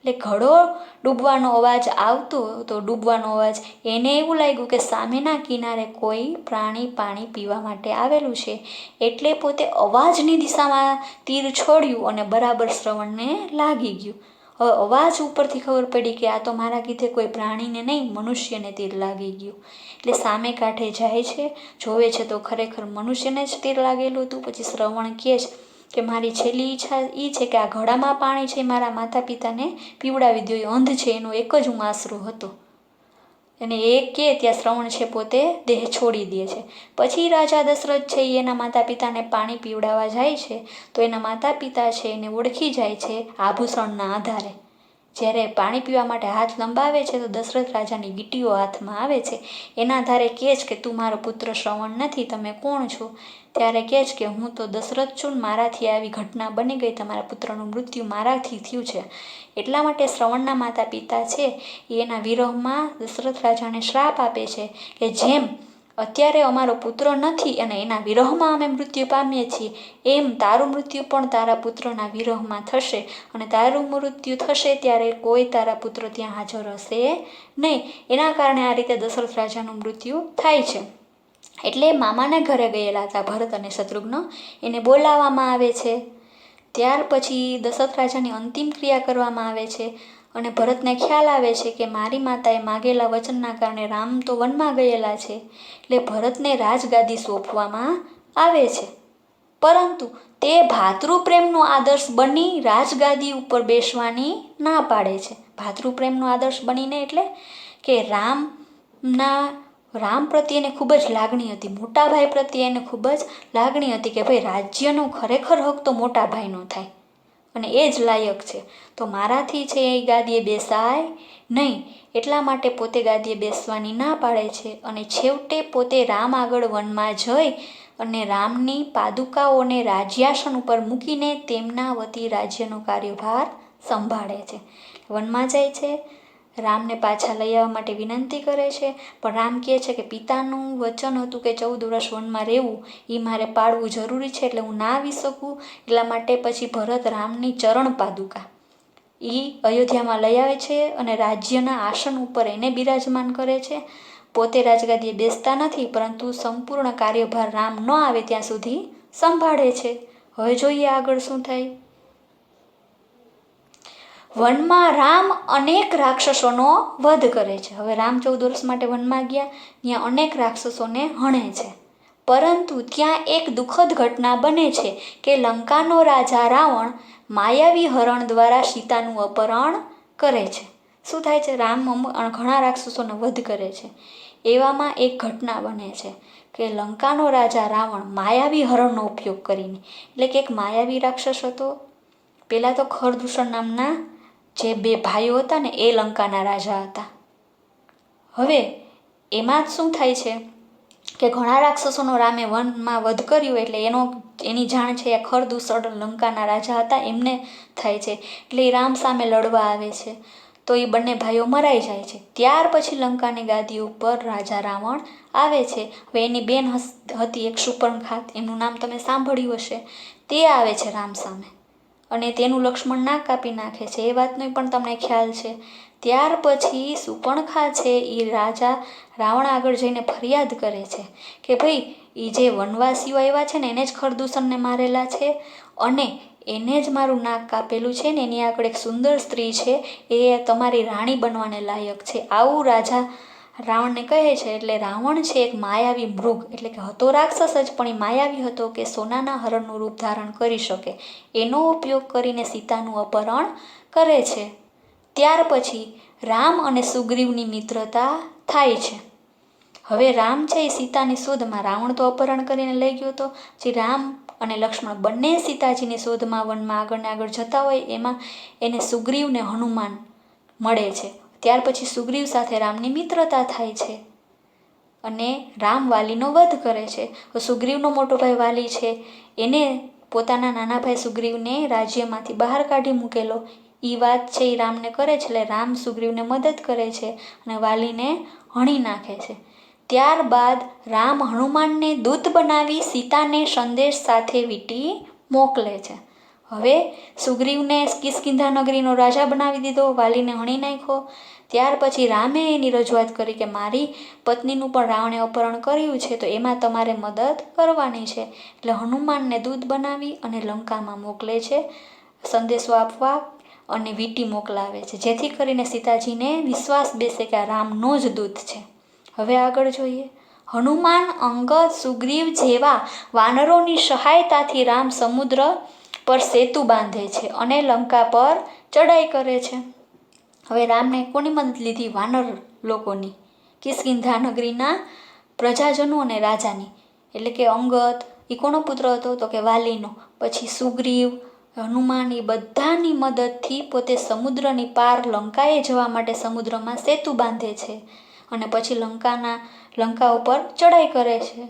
એટલે ઘડો ડૂબવાનો અવાજ આવતો તો ડૂબવાનો અવાજ એને એવું લાગ્યું કે સામેના કિનારે કોઈ પ્રાણી પાણી પીવા માટે આવેલું છે, એટલે પોતે અવાજની દિશામાં તીર છોડ્યું અને બરાબર શ્રવણને લાગી ગયું. હવે અવાજ ઉપરથી ખબર પડી કે આ તો મારા કીધે કોઈ પ્રાણીને નહીં મનુષ્યને તીર લાગી ગયું. એટલે સામે કાંઠે જાય છે, જોવે છે તો ખરેખર મનુષ્યને જ તીર લાગેલું હતું. પછી શ્રવણ કહે છે કે મારી છેલ્લી ઈચ્છા એ છે કે આ ઘડામાં પાણી છે મારા માતા પિતાને પીવડાવી દો, એ અંધ છે એનો એક જ હું આશરો હતો. અને એ કે ત્યાં શ્રવણ છે પોતે દેહ છોડી દે છે. પછી રાજા દશરથ છે એના માતા પિતાને પાણી પીવડાવવા જાય છે, તો એના માતા પિતા છે એને ઓળખી જાય છે આભૂષણના આધારે. જ્યારે પાણી પીવા માટે હાથ લંબાવે છે તો દશરથ રાજાની ગીટીઓ હાથમાં આવે છે. એના આધારે કહે છે કે તું મારો પુત્ર શ્રવણ નથી, તમે કોણ છો? ત્યારે કહે છે કે હું તો દશરથ છું, મારાથી આવી ઘટના બની ગઈ, તમારા પુત્રનું મૃત્યુ મારાથી થયું છે. એટલા માટે શ્રવણના માતા પિતા છે એના વિરહમાં દશરથ રાજાને શ્રાપ આપે છે કે જેમ અત્યારે અમારો પુત્ર નથી અને એના વિરહમાં અમે મૃત્યુ પામીએ છીએ, એમ તારું મૃત્યુ પણ તારા પુત્રના વિરહમાં થશે, અને તારું મૃત્યુ થશે ત્યારે કોઈ તારા પુત્ર ત્યાં હાજર હશે નહીં. એના કારણે આ રીતે દશરથ રાજાનું મૃત્યુ થાય છે. એટલે મામાના ઘરે ગયેલા હતા ભરત અને શત્રુઘ્ન, એને બોલાવવામાં આવે છે. ત્યાર પછી દશરથ રાજાની અંતિમ ક્રિયા કરવામાં આવે છે અને ભરતને ખ્યાલ આવે છે કે મારી માતાએ માગેલા વચનના કારણે રામ તો વનમાં ગયેલા છે, એટલે ભરતને રાજગાદી સોંપવામાં આવે છે. પરંતુ તે ભાતૃપ્રેમનો આદર્શ બની રાજગાદી ઉપર બેસવાની ના પાડે છે. ભાતૃપ્રેમનો આદર્શ બનીને એટલે કે રામ પ્રત્યે એને ખૂબ જ લાગણી હતી, મોટા ભાઈ પ્રત્યે એને ખૂબ જ લાગણી હતી કે ભાઈ રાજ્યનો ખરેખર હક તો મોટા ભાઈનો થાય અને એ જ લાયક છે, તો મારાથી છે એ ગાદીએ બેસાય નહીં. એટલા માટે પોતે ગાદીએ બેસવાની ના પાડે છે અને છેવટે પોતે રામ આગળ વનમાં જઈ અને રામની પાદુકાઓને રાજ્યાસન ઉપર મૂકીને તેમના વતી રાજ્યનો કાર્યભાર સંભાળે છે. વનમાં જાય છે, રામને પાછા લઈ આવવા માટે વિનંતી કરે છે, પણ રામ કહે છે કે પિતાનું વચન હતું કે 14 વર્ષ વનમાં રહેવું એ મારે પાળવું જરૂરી છે, એટલે હું ના આવી શકું. એટલા માટે પછી ભરત રામની ચરણ પાદુકા એ અયોધ્યામાં લઈ આવે છે અને રાજ્યના આસન ઉપર એને બિરાજમાન કરે છે. પોતે રાજગાદીએ બેસતા નથી, પરંતુ સંપૂર્ણ કાર્યભાર રામ ન આવે ત્યાં સુધી સંભાળે છે. હવે જોઈએ આગળ શું થાય. વનમાં રામ અનેક રાક્ષસોનો વધ કરે છે. હવે રામ 14 વર્ષ માટે વનમાં ગયા, ત્યાં અનેક રાક્ષસોને હણે છે. પરંતુ ત્યાં એક દુઃખદ ઘટના બને છે કે લંકાનો રાજા રાવણ માયાવી હરણ દ્વારા સીતાનું અપહરણ કરે છે. શું થાય છે? રામ ઘણા રાક્ષસોનો વધ કરે છે. એવામાં એક ઘટના બને છે કે લંકાનો રાજા રાવણ માયાવી હરણનો ઉપયોગ કરીને, એટલે કે એક માયાવી રાક્ષસ હતો. પહેલાં તો ખરદૂષણ નામના જે બે ભાઈઓ હતા ને એ લંકાના રાજા હતા. હવે એમાં શું થાય છે કે ઘણા રાક્ષસોનો રામે વનમાં વધ કર્યો, એટલે એની જાણ છે ખરદૂષણ લંકાના રાજા હતા એમને થાય છે. એટલે એ રામ સામે લડવા આવે છે તો એ બંને ભાઈઓ મરાઈ જાય છે. ત્યાર પછી લંકાની ગાદી ઉપર રાજા રાવણ આવે છે. હવે એની બેન હતી એક શૂર્પણખા, એનું નામ તમે સાંભળ્યું હશે. તે આવે છે રામ સામે અને તેનું લક્ષ્મણ નાક કાપી નાખે છે. એ વાતનો પણ તમને ખ્યાલ છે. ત્યાર પછી શૂર્પણખા છે એ રાજા રાવણ આગળ જઈને ફરિયાદ કરે છે કે ભાઈ એ જે વનવાસીઓ આવ્યા છે ને એને જ ખરદૂષણને મારેલા છે અને એને જ મારું નાક કાપેલું છે ને એની આગળ એક સુંદર સ્ત્રી છે, એ તમારી રાણી બનવાને લાયક છે. આવું રાજા રાવણને કહે છે. એટલે રાવણ છે એક માયાવી મૃગ, એટલે કે હતો રાક્ષસ જ પણ એ માયાવી હતો કે સોનાના હરણનું રૂપ ધારણ કરી શકે. એનો ઉપયોગ કરીને સીતાનું અપહરણ કરે છે. ત્યાર પછી રામ અને સુગ્રીવની મિત્રતા થાય છે. હવે રામ છે એ સીતાની શોધમાં, રાવણ તો અપહરણ કરીને લઈ ગયો હતો, જે રામ અને લક્ષ્મણ બંને સીતાજીની શોધમાં વનમાં આગળ ને આગળ જતા હોય એમાં એને સુગ્રીવ ને હનુમાન મળે છે. ત્યાર પછી સુગ્રીવ સાથે રામની મિત્રતા થાય છે અને રામ વાલીનો વધ કરે છે. સુગ્રીવનો મોટો ભાઈ વાલી છે એને પોતાના નાના ભાઈ સુગ્રીવને રાજ્યમાંથી બહાર કાઢી મૂકેલો, એ વાત છે એ રામને કરે છે. એટલે રામ સુગ્રીવને મદદ કરે છે અને વાલીને હણી નાખે છે. ત્યારબાદ રામ હનુમાનને દૂત બનાવી સીતાને સંદેશ સાથે વીંટી મોકલે છે. હવે સુગ્રીવને કિષ્કિંધા નગરીનો રાજા બનાવી દીધો, વાલીને હણી નાખ્યો. ત્યાર પછી રામે એની રજૂઆત કરી કે મારી પત્નીનું પણ રાવણે અપહરણ કર્યું છે તો એમાં તમારે મદદ કરવાની છે. એટલે હનુમાનને દૂત બનાવી અને લંકામાં મોકલે છે સંદેશો આપવા અને વીંટી મોકલાવે છે, જેથી કરીને સીતાજીને વિશ્વાસ બેસે કે આ રામનો જ દૂત છે. હવે આગળ જોઈએ. હનુમાન, અંગદ, સુગ્રીવ જેવા વાનરોની સહાયતાથી રામ સમુદ્ર પર સેતુ બાંધે છે અને લંકા પર ચડાઈ કરે છે. હવે રામને કોની મદદ લીધી? વાનર લોકોની, કિષ્કિંધા નગરીના પ્રજાજનો અને રાજાની. એટલે કે અંગદ એ કોનો પુત્ર હતો? તો કે વાલીનો. પછી સુગ્રીવ, હનુમાન એ બધાની મદદથી પોતે સમુદ્રની પાર લંકાએ જવા માટે સમુદ્રમાં સેતુ બાંધે છે અને પછી લંકા ઉપર ચડાઈ કરે છે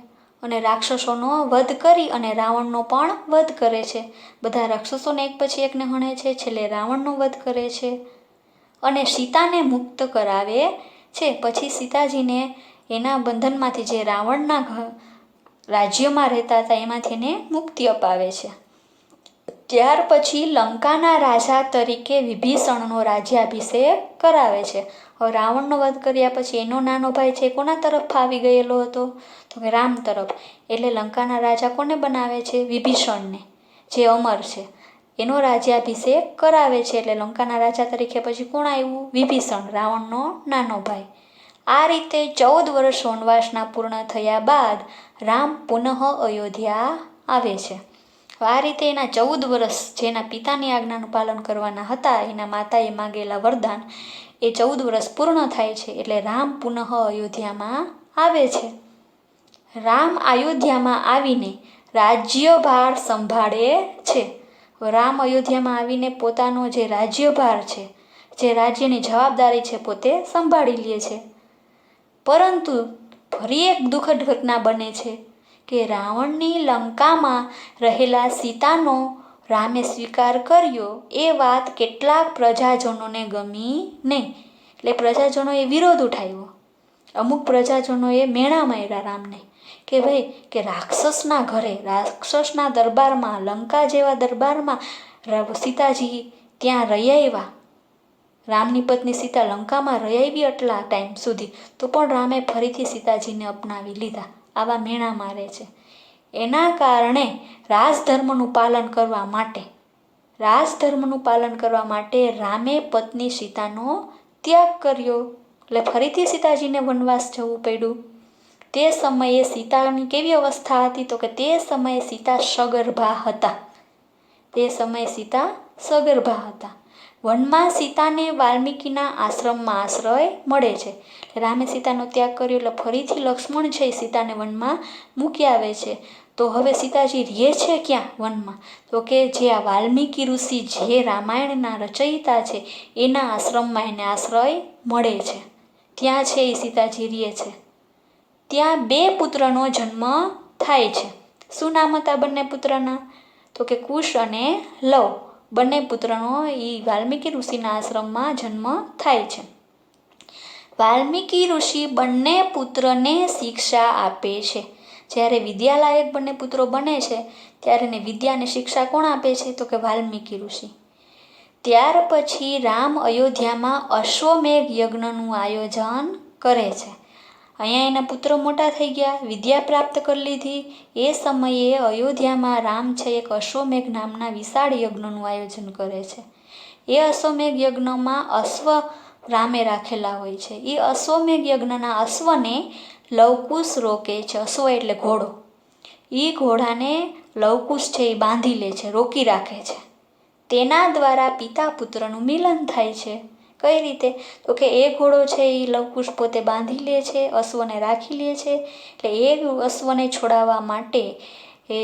અને રાક્ષસોનો વધ કરી અને રાવણનો પણ વધ કરે છે. બધા રાક્ષસોને એક પછી એકને હણે છે, છેલ્લે રાવણનો વધ કરે છે અને સીતાને મુક્ત કરાવે છે. પછી સીતાજીને એના બંધનમાંથી, જે રાવણના રાજ્યમાં રહેતા હતા એમાંથી એને મુક્તિ અપાવે છે. ત્યાર પછી લંકાના રાજા તરીકે વિભીષણનો રાજ્યાભિષેક કરાવે છે. હવે રાવણનો વધ કર્યા પછી એનો નાનો ભાઈ છે કોના તરફ આવી ગયેલો હતો? તો કે રામ તરફ. એટલે લંકાના રાજા કોને બનાવે છે? વિભીષણને, જે અમર છે. એનો રાજ્યાભિષેક કરાવે છે. એટલે લંકાના રાજા તરીકે પછી કોણ આવ્યું? વિભીષણ, રાવણનો નાનો ભાઈ. આ રીતે 14 વર્ષ વનવાસના પૂર્ણ થયા બાદ રામ પુનઃ અયોધ્યા આવે છે. આ રીતે એના 14 વર્ષ, જેના પિતાની આજ્ઞાનું પાલન કરવાના હતા, એના માતાએ માગેલા વરદાન, એ 14 વર્ષ પૂર્ણ થાય છે. એટલે રામ પુનઃ અયોધ્યામાં આવે છે. રામ અયોધ્યામાં આવીને રાજ્યભાર સંભાળે છે. રામ અયોધ્યામાં આવીને પોતાનો જે રાજ્યભાર છે, જે રાજ્યની જવાબદારી છે, પોતે સંભાળી લે છે. પરંતુ ફરી એક દુઃખદ ઘટના બને છે કે રાવણની લંકામાં રહેલા સીતાનો રામે સ્વીકાર કર્યો, એ વાત કેટલાક પ્રજાજનોને ગમી નહીં. એટલે પ્રજાજનોએ વિરોધ ઉઠાવ્યો. અમુક પ્રજાજનોએ મેણા માર્યા રામને કે ભાઈ કે રાક્ષસના ઘરે, રાક્ષસના દરબારમાં, લંકા જેવા દરબારમાં સીતાજી ત્યાં રહી આવ્યા, રામની પત્ની સીતા લંકામાં રહી આવી આટલા ટાઈમ સુધી, તો પણ રામે ફરીથી સીતાજીને અપનાવી લીધા. આવા મેણા મારે છે. એના કારણે રાજધર્મનું પાલન કરવા માટે રામે પત્ની સીતાનો ત્યાગ કર્યો. એટલે ફરીથી સીતાજીને વનવાસ જવું પડ્યું. તે સમયે સીતાની કેવી અવસ્થા હતી? તો કે તે સમયે સીતા સગર્ભા હતા. તે સમયે સીતા સગર્ભા હતા. વનમાં સીતાને વાલ્મીકીના આશ્રમમાં આશ્રય મળે છે. રામે સીતાનો ત્યાગ કર્યો એટલે ફરીથી લક્ષ્મણ છે એ સીતાને વનમાં મૂકી આવે છે. તો હવે સીતાજી રહે છે ક્યાં વનમાં? તો કે જે આ વાલ્મીકી ઋષિ જે રામાયણના રચયિતા છે એના આશ્રમમાં એને આશ્રય મળે છે. ત્યાં છે એ સીતાજી રહે છે. ત્યાં 2 પુત્રનો જન્મ થાય છે. શું નામ હતા બંને પુત્રના? તો કે કુશ અને લવ. બંને પુત્રનો એ વાલ્મીકી ઋષિના આશ્રમમાં જન્મ થાય છે. વાલ્મીકી ઋષિ બંને પુત્રને શિક્ષા આપે છે. જ્યારે વિદ્યાલાયક બંને પુત્રો બને છે ત્યારે એને વિદ્યા અને શિક્ષા કોણ આપે છે? તો કે વાલ્મીકી ઋષિ. ત્યાર પછી રામ અયોધ્યામાં અશ્વમેઘ યજ્ઞનું આયોજન કરે છે. અહીંયા એના પુત્રો મોટા થઈ ગયા, વિદ્યા પ્રાપ્ત કરી લીધી. એ સમયે અયોધ્યામાં રામ છે એક અશ્વમેઘ નામના વિશાળ યજ્ઞનું આયોજન કરે છે. એ અશ્વમેઘ યજ્ઞમાં અશ્વ રામે રાખેલા હોય છે. એ અશ્વમેઘ યજ્ઞના અશ્વને લવકુશ રોકે છે. અશ્વ એટલે ઘોડો. એ ઘોડાને લવકુશ છે એ બાંધી લે છે, રોકી રાખે છે. તેના દ્વારા પિતા પુત્રનું મિલન થાય છે. કઈ રીતે? તો કે એ ઘોડો છે એ લવકુશ પોતે બાંધી લે છે, અશ્વને રાખી લે છે. એટલે એ અશ્વને છોડાવવા માટે એ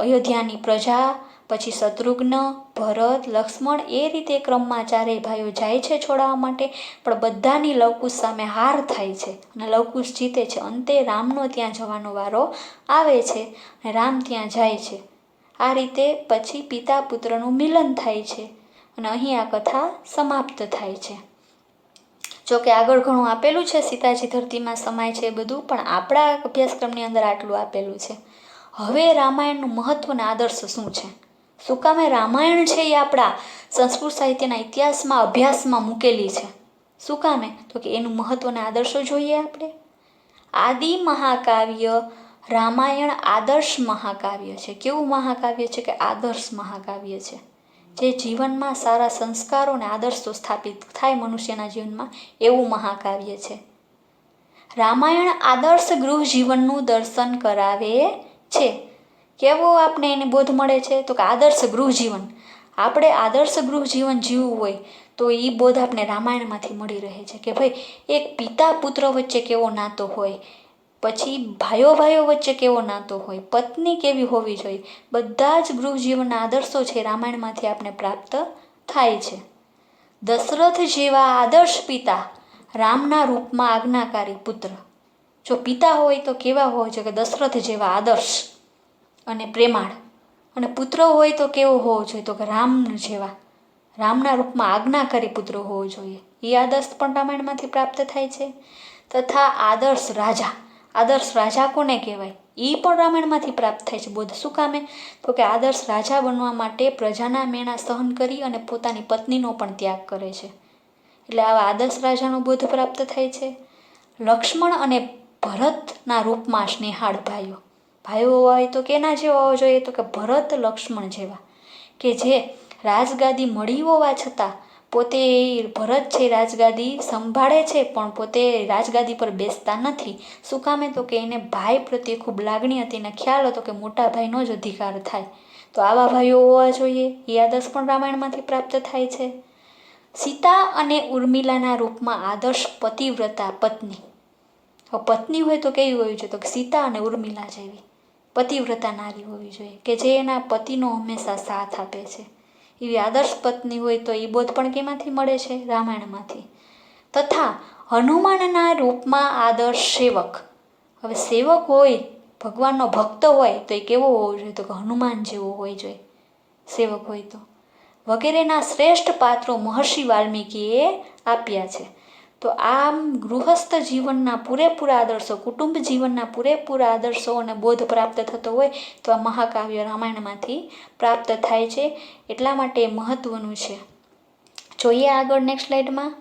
અયોધ્યાની પ્રજા, પછી શત્રુઘ્ન, ભરત, લક્ષ્મણ એ રીતે ક્રમમાં 4 ભાઈઓ જાય છે છોડાવવા માટે. પણ બધાની લવકુશ સામે હાર થાય છે અને લવકુશ જીતે છે. અંતે રામનો ત્યાં જવાનો વારો આવે છે અને રામ ત્યાં જાય છે. આ રીતે પછી પિતા પુત્રનું મિલન થાય છે અને અહીં આ કથા સમાપ્ત થાય છે. જો કે આગળ ઘણું આપેલું છે, સીતાજી ધરતીમાં સમાય છે બધું, પણ આપણા અભ્યાસક્રમની અંદર આટલું આપેલું છે. હવે રામાયણનું મહત્વ અને આદર્શ શું છે? શું કામે રામાયણ છે એ આપણા સંસ્કૃત સાહિત્યના ઇતિહાસમાં અભ્યાસમાં મૂકેલી છે? શું કામે? તો કે એનું મહત્વ અને આદર્શો જોઈએ આપણે. આદિ મહાકાવ્ય રામાયણ આદર્શ મહાકાવ્ય છે. કેવું મહાકાવ્ય છે? કે આદર્શ મહાકાવ્ય છે. જે જીવનમાં સારા સંસ્કારો અને આદર્શો સ્થાપિત થાય મનુષ્યના જીવનમાં, એવું મહાકાવ્ય છે. રામાયણ આદર્શ ગૃહ જીવનનું દર્શન કરાવે છે. કેવો આપણે એને બોધ મળે છે? તો કે આદર્શ ગૃહ જીવન. આપણે આદર્શ ગૃહ જીવન જીવવું હોય તો એ બોધ આપણે રામાયણમાંથી મળી રહે છે કે ભાઈ એક પિતા પુત્ર વચ્ચે કેવો નાતો હોય, પછી ભાઈઓ વચ્ચે કેવો નાતો હોય, પત્ની કેવી હોવી જોઈએ, બધા જ ગૃહ જીવનના આદર્શો છે રામાયણમાંથી આપણે પ્રાપ્ત થાય છે. દશરથ જેવા આદર્શ પિતા, રામના રૂપમાં આજ્ઞાકારી પુત્ર. જો પિતા હોય તો કેવા હોય છે? કે દશરથ જેવા આદર્શ અને પ્રેમાળ, અને પુત્ર હોય તો કેવો હોવો જોઈએ? તો કે રામ જેવા, રામના રૂપમાં આજ્ઞાકારી પુત્ર હોવો જોઈએ. એ આદર્શ પણ રામાયણમાંથી પ્રાપ્ત થાય છે. તથા આદર્શ રાજા, આદર્શ રાજા કોને કહેવાય? એ પણ રામાયણમાંથી પ્રાપ્ત થાય છે બોધ. શું કામે? તો કે આદર્શ રાજા બનવા માટે પ્રજાના મેણા સહન કરી અને પોતાની પત્નીનો પણ ત્યાગ કરે છે. એટલે આવા આદર્શ રાજાનો બોધ પ્રાપ્ત થાય છે. લક્ષ્મણ અને ભરતના રૂપમાં સ્નેહાળ ભાઈઓ. ભાઈઓ હોય તો કેના જેવા હોવા જોઈએ? તો કે ભરત લક્ષ્મણ જેવા, કે જે રાજગાદી મળી હોવા છતાં પોતે ભરત છે રાજગાદી સંભાળે છે પણ પોતે રાજગાદી પર બેસતા નથી. શું કામે? તો કે એને ભાઈ પ્રત્યે ખૂબ લાગણી હતી અને ખ્યાલ હતો કે મોટા ભાઈનો જ અધિકાર થાય. તો આવા ભાઈઓ હોવા જોઈએ. એ આદર્શ પણ રામાયણમાંથી પ્રાપ્ત થાય છે. સીતા અને ઉર્મિલાના રૂપમાં આદર્શ પતિવ્રતા પત્ની. પત્ની હોય તો કેવી હોવી જોઈએ? તો કે સીતા અને ઉર્મિલા જેવી પતિવ્રતા નારી હોવી જોઈએ, કે જે એના પતિનો હંમેશા સાથ આપે છે. એવી આદર્શ પત્ની હોય તો એ બોધ પણ કેમાંથી મળે છે? રામાયણમાંથી. તથા હનુમાનના રૂપમાં આદર્શ સેવક. હવે સેવક હોય, ભગવાનનો ભક્ત હોય તો એ કેવો હોવો જોઈએ? તો કે હનુમાન જેવો હોય જોઈએ સેવક હોય તો. વગેરેના શ્રેષ્ઠ પાત્રો મહર્ષિ વાલ્મીકીએ આપ્યા છે. તો આમ ગૃહસ્થ જીવનના પૂરેપૂરા આદર્શો, કુટુંબ જીવનના પૂરેપૂરા આદર્શો અને બોધ પ્રાપ્ત થતો હોય તો આ મહાકાવ્ય રામાયણમાંથી પ્રાપ્ત થાય છે. એટલા માટે મહત્વનું છે. જોઈએ આગળ નેક્સ્ટ સ્લાઇડમાં.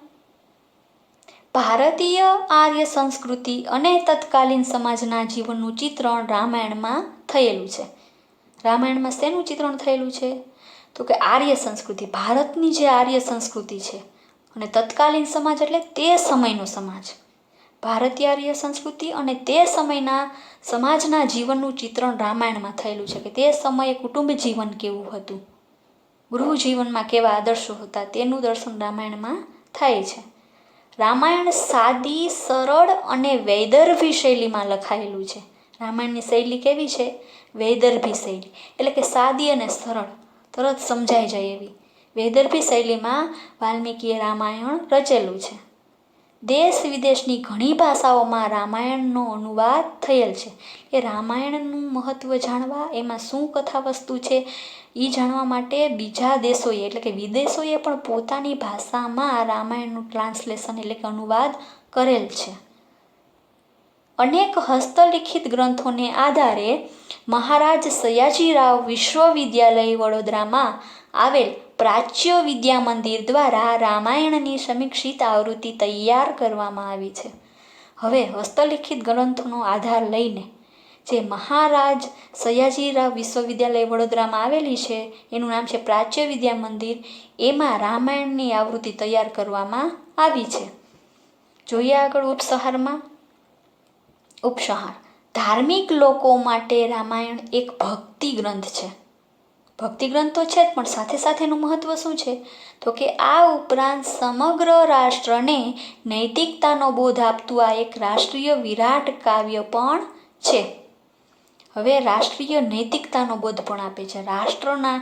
ભારતીય આર્ય સંસ્કૃતિ અને તત્કાલીન સમાજના જીવનનું ચિત્રણ રામાયણમાં થયેલું છે. રામાયણમાં શેનું ચિત્રણ થયેલું છે? તો કે આર્ય સંસ્કૃતિ, ભારતની જે આર્ય સંસ્કૃતિ છે, અને તત્કાલીન સમાજ એટલે તે સમયનો સમાજ. ભારતીય આર્ય સંસ્કૃતિ અને તે સમયના સમાજના જીવનનું ચિત્રણ રામાયણમાં થયેલું છે કે તે સમયે કુટુંબ જીવન કેવું હતું, ગૃહ જીવનમાં કેવા આદર્શો હતા તેનું દર્શન રામાયણમાં થાય છે. રામાયણ સાદી, સરળ અને વૈદર્ભી શૈલીમાં લખાયેલું છે. રામાયણની શૈલી કેવી છે? વૈદર્ભી શૈલી, એટલે કે સાદી અને સરળ, તરત સમજાઈ જાય એવી વૈદર્ભી શૈલીમાં વાલ્મીકીએ રામાયણ રચેલું છે. દેશ વિદેશની ઘણી ભાષાઓમાં રામાયણનો અનુવાદ થયેલ છે. એ રામાયણનું મહત્ત્વ જાણવા, એમાં શું કથા વસ્તુ છે એ જાણવા માટે બીજા દેશોએ એટલે કે વિદેશોએ પણ પોતાની ભાષામાં રામાયણનું ટ્રાન્સલેશન એટલે કે અનુવાદ કરેલ છે. અનેક હસ્તલિખિત ગ્રંથોને આધારે મહારાજ સયાજીરાવ વિશ્વવિદ્યાલય વડોદરામાં આવેલ પ્રાચ્ય વિદ્યા મંદિર દ્વારા રામાયણની સમીક્ષિત આવૃત્તિ તૈયાર કરવામાં આવી છે. હવે હસ્તલિખિત ગ્રંથોનો આધાર લઈને જે મહારાજ સયાજીરાવ વિશ્વવિદ્યાલય વડોદરામાં આવેલી છે એનું નામ છે પ્રાચ્ય વિદ્યા મંદિર, એમાં રામાયણની આવૃત્તિ તૈયાર કરવામાં આવી છે. જોઈએ આગળ ઉપસહારમાં. ઉપસહાર: ધાર્મિક લોકો માટે રામાયણ એક ભક્તિ ગ્રંથ છે. ભક્તિ ગ્રંથ તો છે જ, પણ સાથે સાથેનું મહત્ત્વ શું છે તો કે આ ઉપરાંત સમગ્ર રાષ્ટ્રને નૈતિકતાનો બોધ આપતું આ એક રાષ્ટ્રીય વિરાટ કાવ્ય પણ છે. હવે રાષ્ટ્રીય નૈતિકતાનો બોધ પણ આપે છે. રાષ્ટ્રના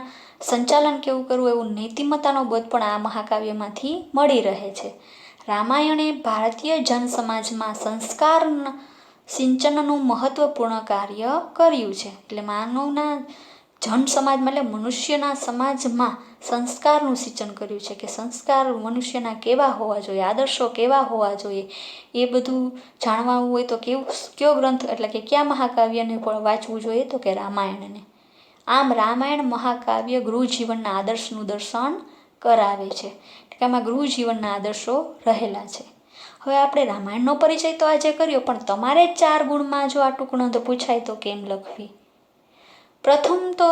સંચાલન કેવું કરવું એવું નૈતિકતાનો બોધ પણ આ મહાકાવ્યમાંથી મળી રહે છે. રામાયણે ભારતીય જનસમાજમાં સંસ્કાર સિંચનનું મહત્વપૂર્ણ કાર્ય કર્યું છે. એટલે માનવના જન સમાજમાં એટલે મનુષ્યના સમાજમાં સંસ્કારનું સિંચન કર્યું છે કે સંસ્કાર મનુષ્યના કેવા હોવા જોઈએ, આદર્શો કેવા હોવા જોઈએ, એ બધું જાણવા હોય તો કયો ગ્રંથ એટલે કે કયા મહાકાવ્યને પણ વાંચવું જોઈએ તો કે રામાયણને. આમ રામાયણ મહાકાવ્ય ગૃહ જીવનના આદર્શનું દર્શન કરાવે છે. એટલે આમાં ગૃહ જીવનના આદર્શો રહેલા છે. હવે આપણે રામાયણનો પરિચય તો આજે કર્યો, પણ તમારે 4 ગુણમાં જો આ ટૂંકનોંધ પૂછાય તો કેમ લખવી? પ્રથમ તો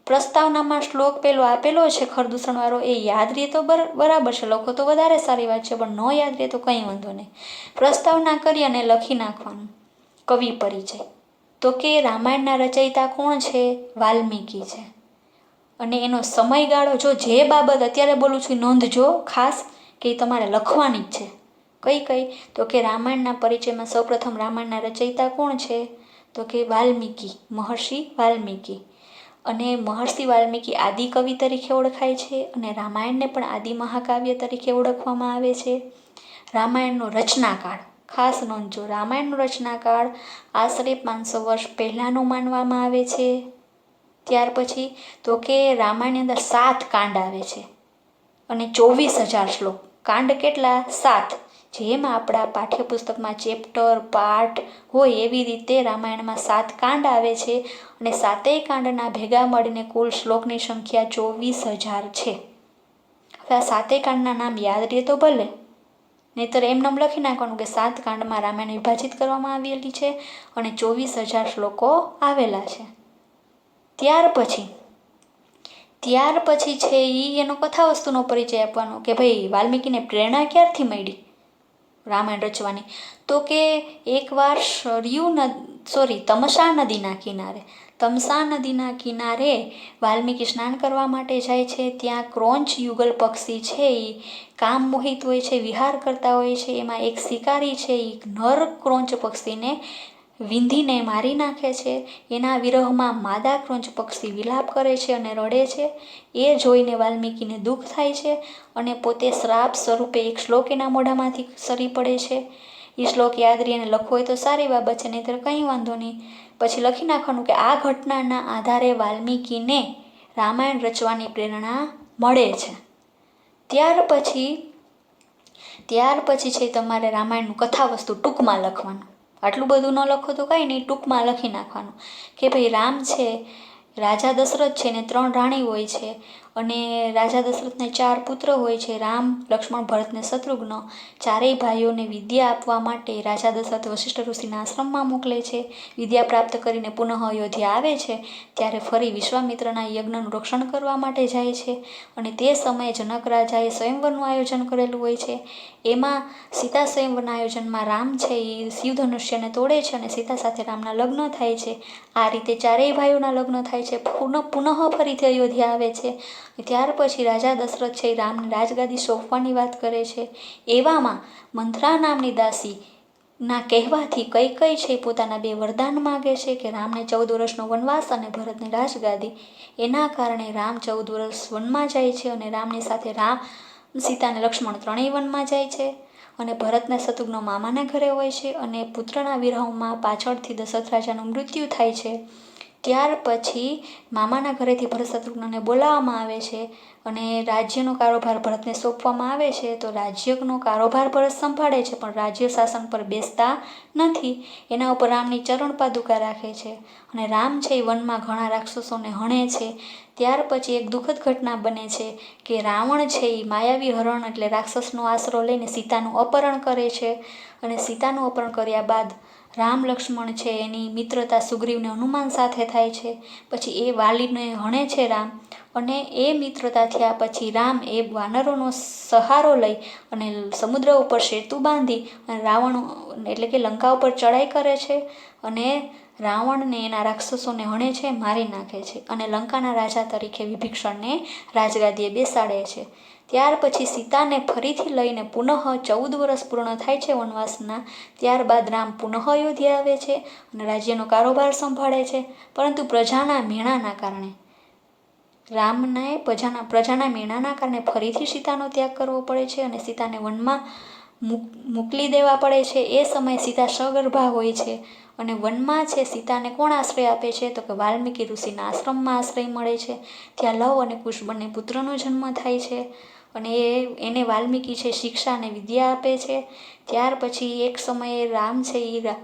પ્રસ્તાવનામાં શ્લોક પેલો આપેલો છે ખરદૂષણવાળો, એ યાદ રહે તો બરાબર છે, લખો તો વધારે સારી વાત છે, પણ ન યાદ રહે તો કંઈ વાંધો નહીં. પ્રસ્તાવના કરી અને લખી નાખવાનું કવિ પરિચય. તો કે રામાયણના રચયિતા કોણ છે? વાલ્મીકી છે. અને એનો સમયગાળો, જો જે બાબત અત્યારે બોલું છું નોંધજો ખાસ, કે તમારે લખવાની જ છે. કઈ તો કે રામાયણના પરિચયમાં સૌપ્રથમ રામાયણના રચયિતા કોણ છે તો કે વાલ્મીકી, મહર્ષિ વાલ્મીકી. અને મહર્ષિ વાલ્મીકી આદિ કવિ તરીકે ઓળખાય છે અને રામાયણને પણ આદિ મહાકાવ્ય તરીકે ઓળખવામાં આવે છે. રામાયણનો રચનાકાળ ખાસ નોંધજો, રામાયણનો રચનાકાળ આશરે 500 વર્ષ પહેલાંનો માનવામાં આવે છે. ત્યાર પછી તો કે રામાયણની અંદર 7 કાંડ આવે છે અને 24,000 શ્લોક. કાંડ કેટલા? 7. જેમ આપણા પાઠ્યપુસ્તકમાં ચેપ્ટર પાઠ હોય એવી રીતે રામાયણમાં 7 કાંડ આવે છે અને 7 કાંડના ભેગા મળીને કુલ શ્લોકની સંખ્યા 24,000 છે. હવે આ 7 કાંડના નામ યાદ રહે તો ભલે, નહીંતર એમને લખી નાખવાનું કે 7 કાંડમાં રામાયણ વિભાજિત કરવામાં આવેલી છે અને 24,000 શ્લોકો આવેલા છે. ત્યાર પછી છે એનો કથા વસ્તુનો પરિચય આપવાનો કે ભાઈ વાલ્મીકીને પ્રેરણા ક્યારથી મળી રામાયણ રચવાની? તો કે એકવાર તમસા નદીના કિનારે વાલ્મીકી સ્નાન કરવા માટે જાય છે. ત્યાં ક્રોંચ યુગલ પક્ષી છે એ કામ મોહિત હોય છે, વિહાર કરતા હોય છે. એમાં એક શિકારી છે એ નર ક્રોંચ પક્ષીને વિંધીને મારી નાખે છે. એના વિરહમાં માદા ક્રોંચ પક્ષી વિલાપ કરે છે અને રડે છે. એ જોઈને વાલ્મીકીને દુઃખ થાય છે અને પોતે શ્રાપ સ્વરૂપે એક શ્લોક એના મોઢામાંથી સરી પડે છે. એ શ્લોક યાદ રહીને લખવો હોય તો સારી બાબત છે, નહીંતર કંઈ વાંધો નહીં. પછી લખી નાખવાનું કે આ ઘટનાના આધારે વાલ્મીકીને રામાયણ રચવાની પ્રેરણા મળે છે. ત્યાર પછી છે તમારે રામાયણનું કથા વસ્તુ ટૂંકમાં લખવાનું. આટલું બધું ન લખો તો કાંઈ નહીં, ટૂંકમાં લખી નાખવાનું કે ભાઈ રામ છે, રાજા દશરથ છે ને 3 રાણી હોય છે અને રાજા દશરથને 4 પુત્ર હોય છે, રામ, લક્ષ્મણ, ભરત ને શત્રુઘ્ન. ચારેય ભાઈઓને વિદ્યા આપવા માટે રાજા દશરથ વશિષ્ઠ ઋષિના આશ્રમમાં મોકલે છે. વિદ્યા પ્રાપ્ત કરીને પુનઃ અયોધ્યા આવે છે ત્યારે ફરી વિશ્વામિત્રના યજ્ઞનું રક્ષણ કરવા માટે જાય છે. અને તે સમયે જનક રાજાએ સ્વયંવરનું આયોજન કરેલું હોય છે. એમાં સીતા સ્વયંવરના આયોજનમાં રામ છે એ શિવધનુષ્યને તોડે છે અને સીતા સાથે રામના લગ્ન થાય છે. આ રીતે ચારેય ભાઈઓના લગ્ન થાય છે. પુનઃ ફરીથી અયોધ્યા આવે છે. ત્યાર પછી રાજા દશરથ છે એ રામને રાજગાદી સોંપવાની વાત કરે છે. એવામાં મંથરા નામની દાસી ના કહેવાથી કઈ છે પોતાના 2 વરદાન માગે છે કે રામને 14 વર્ષનો વનવાસ અને ભરતને રાજગાદી. એના કારણે રામ 14 વર્ષ વનમાં જાય છે અને રામની સાથે રામ, સીતા અને લક્ષ્મણ ત્રણેય વનમાં જાય છે. અને ભરતને શત્રુઘ્ન મામાના ઘરે હોય છે અને પુત્રના વિરહમાં પાછળથી દશરથ રાજાનું મૃત્યુ થાય છે. ત્યાર પછી મામાના ઘરેથી ભરત શત્રુઘ્નને બોલાવવામાં આવે છે અને રાજ્યનો કારોબાર ભરતને સોંપવામાં આવે છે. તો રાજ્યનો કારોબાર ભરત સંભાળે છે પણ રાજ્ય શાસન પર બેસતા નથી. એના ઉપર રામની ચરણ પાદુકા રાખે છે અને રામ છે એ વનમાં ઘણા રાક્ષસોને હણે છે. ત્યાર પછી એક દુઃખદ ઘટના બને છે કે રાવણ છે એ માયાવી હરણ એટલે રાક્ષસનો આશરો લઈને સીતાનું અપહરણ કરે છે. અને સીતાનું અપહરણ કર્યા બાદ રામ, લક્ષ્મણ છે એની મિત્રતા સુગ્રીવને હનુમાન સાથે થાય છે. પછી એ વાલીને હણે છે રામ અને એ મિત્રતા થયા પછી રામ એ વાનરોનો સહારો લઈ અને સમુદ્ર ઉપર સેતુ બાંધી અને રાવણ એટલે કે લંકા ઉપર ચડાઈ કરે છે અને રાવણને એના રાક્ષસોને હણે છે, મારી નાખે છે અને લંકાના રાજા તરીકે વિભીષણને રાજગાદીએ બેસાડે છે. ત્યાર પછી સીતાને ફરીથી લઈને પુનઃ 14 વર્ષ પૂર્ણ થાય છે વનવાસના. ત્યારબાદ રામ પુનઃ અયોધ્યા આવે છે અને રાજ્યનો કારોબાર સંભાળે છે. પરંતુ પ્રજાના મેણાના કારણે રામને પ્રજાના મેણાના કારણે ફરીથી સીતાનો ત્યાગ કરવો પડે છે અને સીતાને વનમાં મોકલી દેવા પડે છે. એ સમયે સીતા સગર્ભા હોય છે અને વનમાં છે સીતાને કોણ આશ્રય આપે છે તો કે વાલ્મીકી ઋષિના આશ્રમમાં આશ્રય મળે છે. ત્યાં લવ અને કુશ બંને પુત્રનો જન્મ થાય છે અને એને વાલ્મીકી છે શિક્ષા અને વિદ્યા આપે છે. ત્યાર પછી એક સમયે રામ છે એ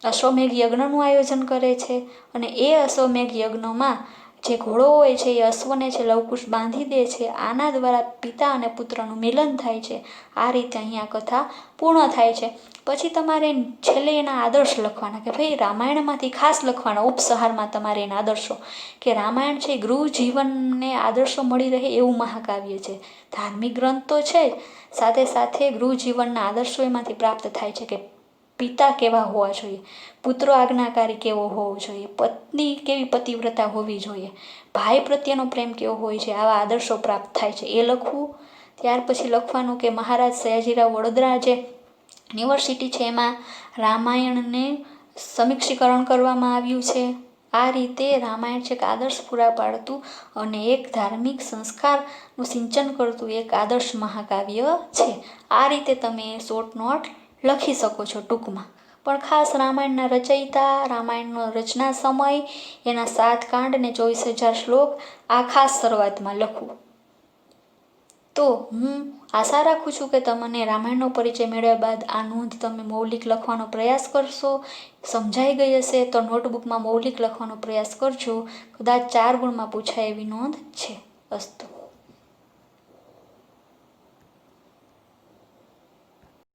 અશ્વમેઘ યજ્ઞનું આયોજન કરે છે અને એ અશ્વમેઘ યજ્ઞમાં જે ઘોડો હોય છે એ અશ્વને છે લવકુશ બાંધી દે છે. આના દ્વારા પિતા અને પુત્રનું મિલન થાય છે. આ રીતે અહીંયા કથા પૂર્ણ થાય છે. પછી તમારે છેલ્લે એના આદર્શ લખવાના કે ભાઈ રામાયણમાંથી ખાસ લખવાના ઉપસહારમાં તમારે એના આદર્શો કે રામાયણ છે ગૃહ જીવનને આદર્શો મળી રહે એવું મહાકાવ્ય છે. ધાર્મિક ગ્રંથ તો છે જ, સાથે સાથે ગૃહ જીવનના આદર્શો એમાંથી પ્રાપ્ત થાય છે કે પિતા કેવા હોવા જોઈએ, પુત્ર આજ્ઞાકારી કેવો હોવો જોઈએ, પત્ની કેવી પતિવ્રતા હોવી જોઈએ, ભાઈ પ્રત્યેનો પ્રેમ કેવો હોય છે, આવા આદર્શો પ્રાપ્ત થાય છે એ લખવું. ત્યાર પછી લખવાનું કે મહારાજ સયાજીરાવ વડોદરા જે યુનિવર્સિટી છે એમાં રામાયણને સમીક્ષીકરણ કરવામાં આવ્યું છે. આ રીતે રામાયણ છે એક આદર્શ પૂરા પાડતું અને એક ધાર્મિક સંસ્કારનું સિંચન કરતું એક આદર્શ મહાકાવ્ય છે. આ રીતે તમે શોર્ટ નોટ લખી શકો છો ટૂંકમાં. પણ ખાસ રામાયણના રચયિતા, રામાયણનો રચના સમય, એના 7 કાંડ ને 24,000 શ્લોક આ ખાસ શરૂઆતમાં લખવું. તો હું આશા રાખું છું કે તમને રામાયણનો પરિચય મેળવ્યા બાદ આ નોંધ તમે મૌલિક લખવાનો પ્રયાસ કરશો. સમજાઈ ગઈ હશે તો નોટબુકમાં મૌલિક લખવાનો પ્રયાસ કરજો. કદાચ 4 ગુણમાં પૂછાય એવી નોંધ છે. અસ્તુ.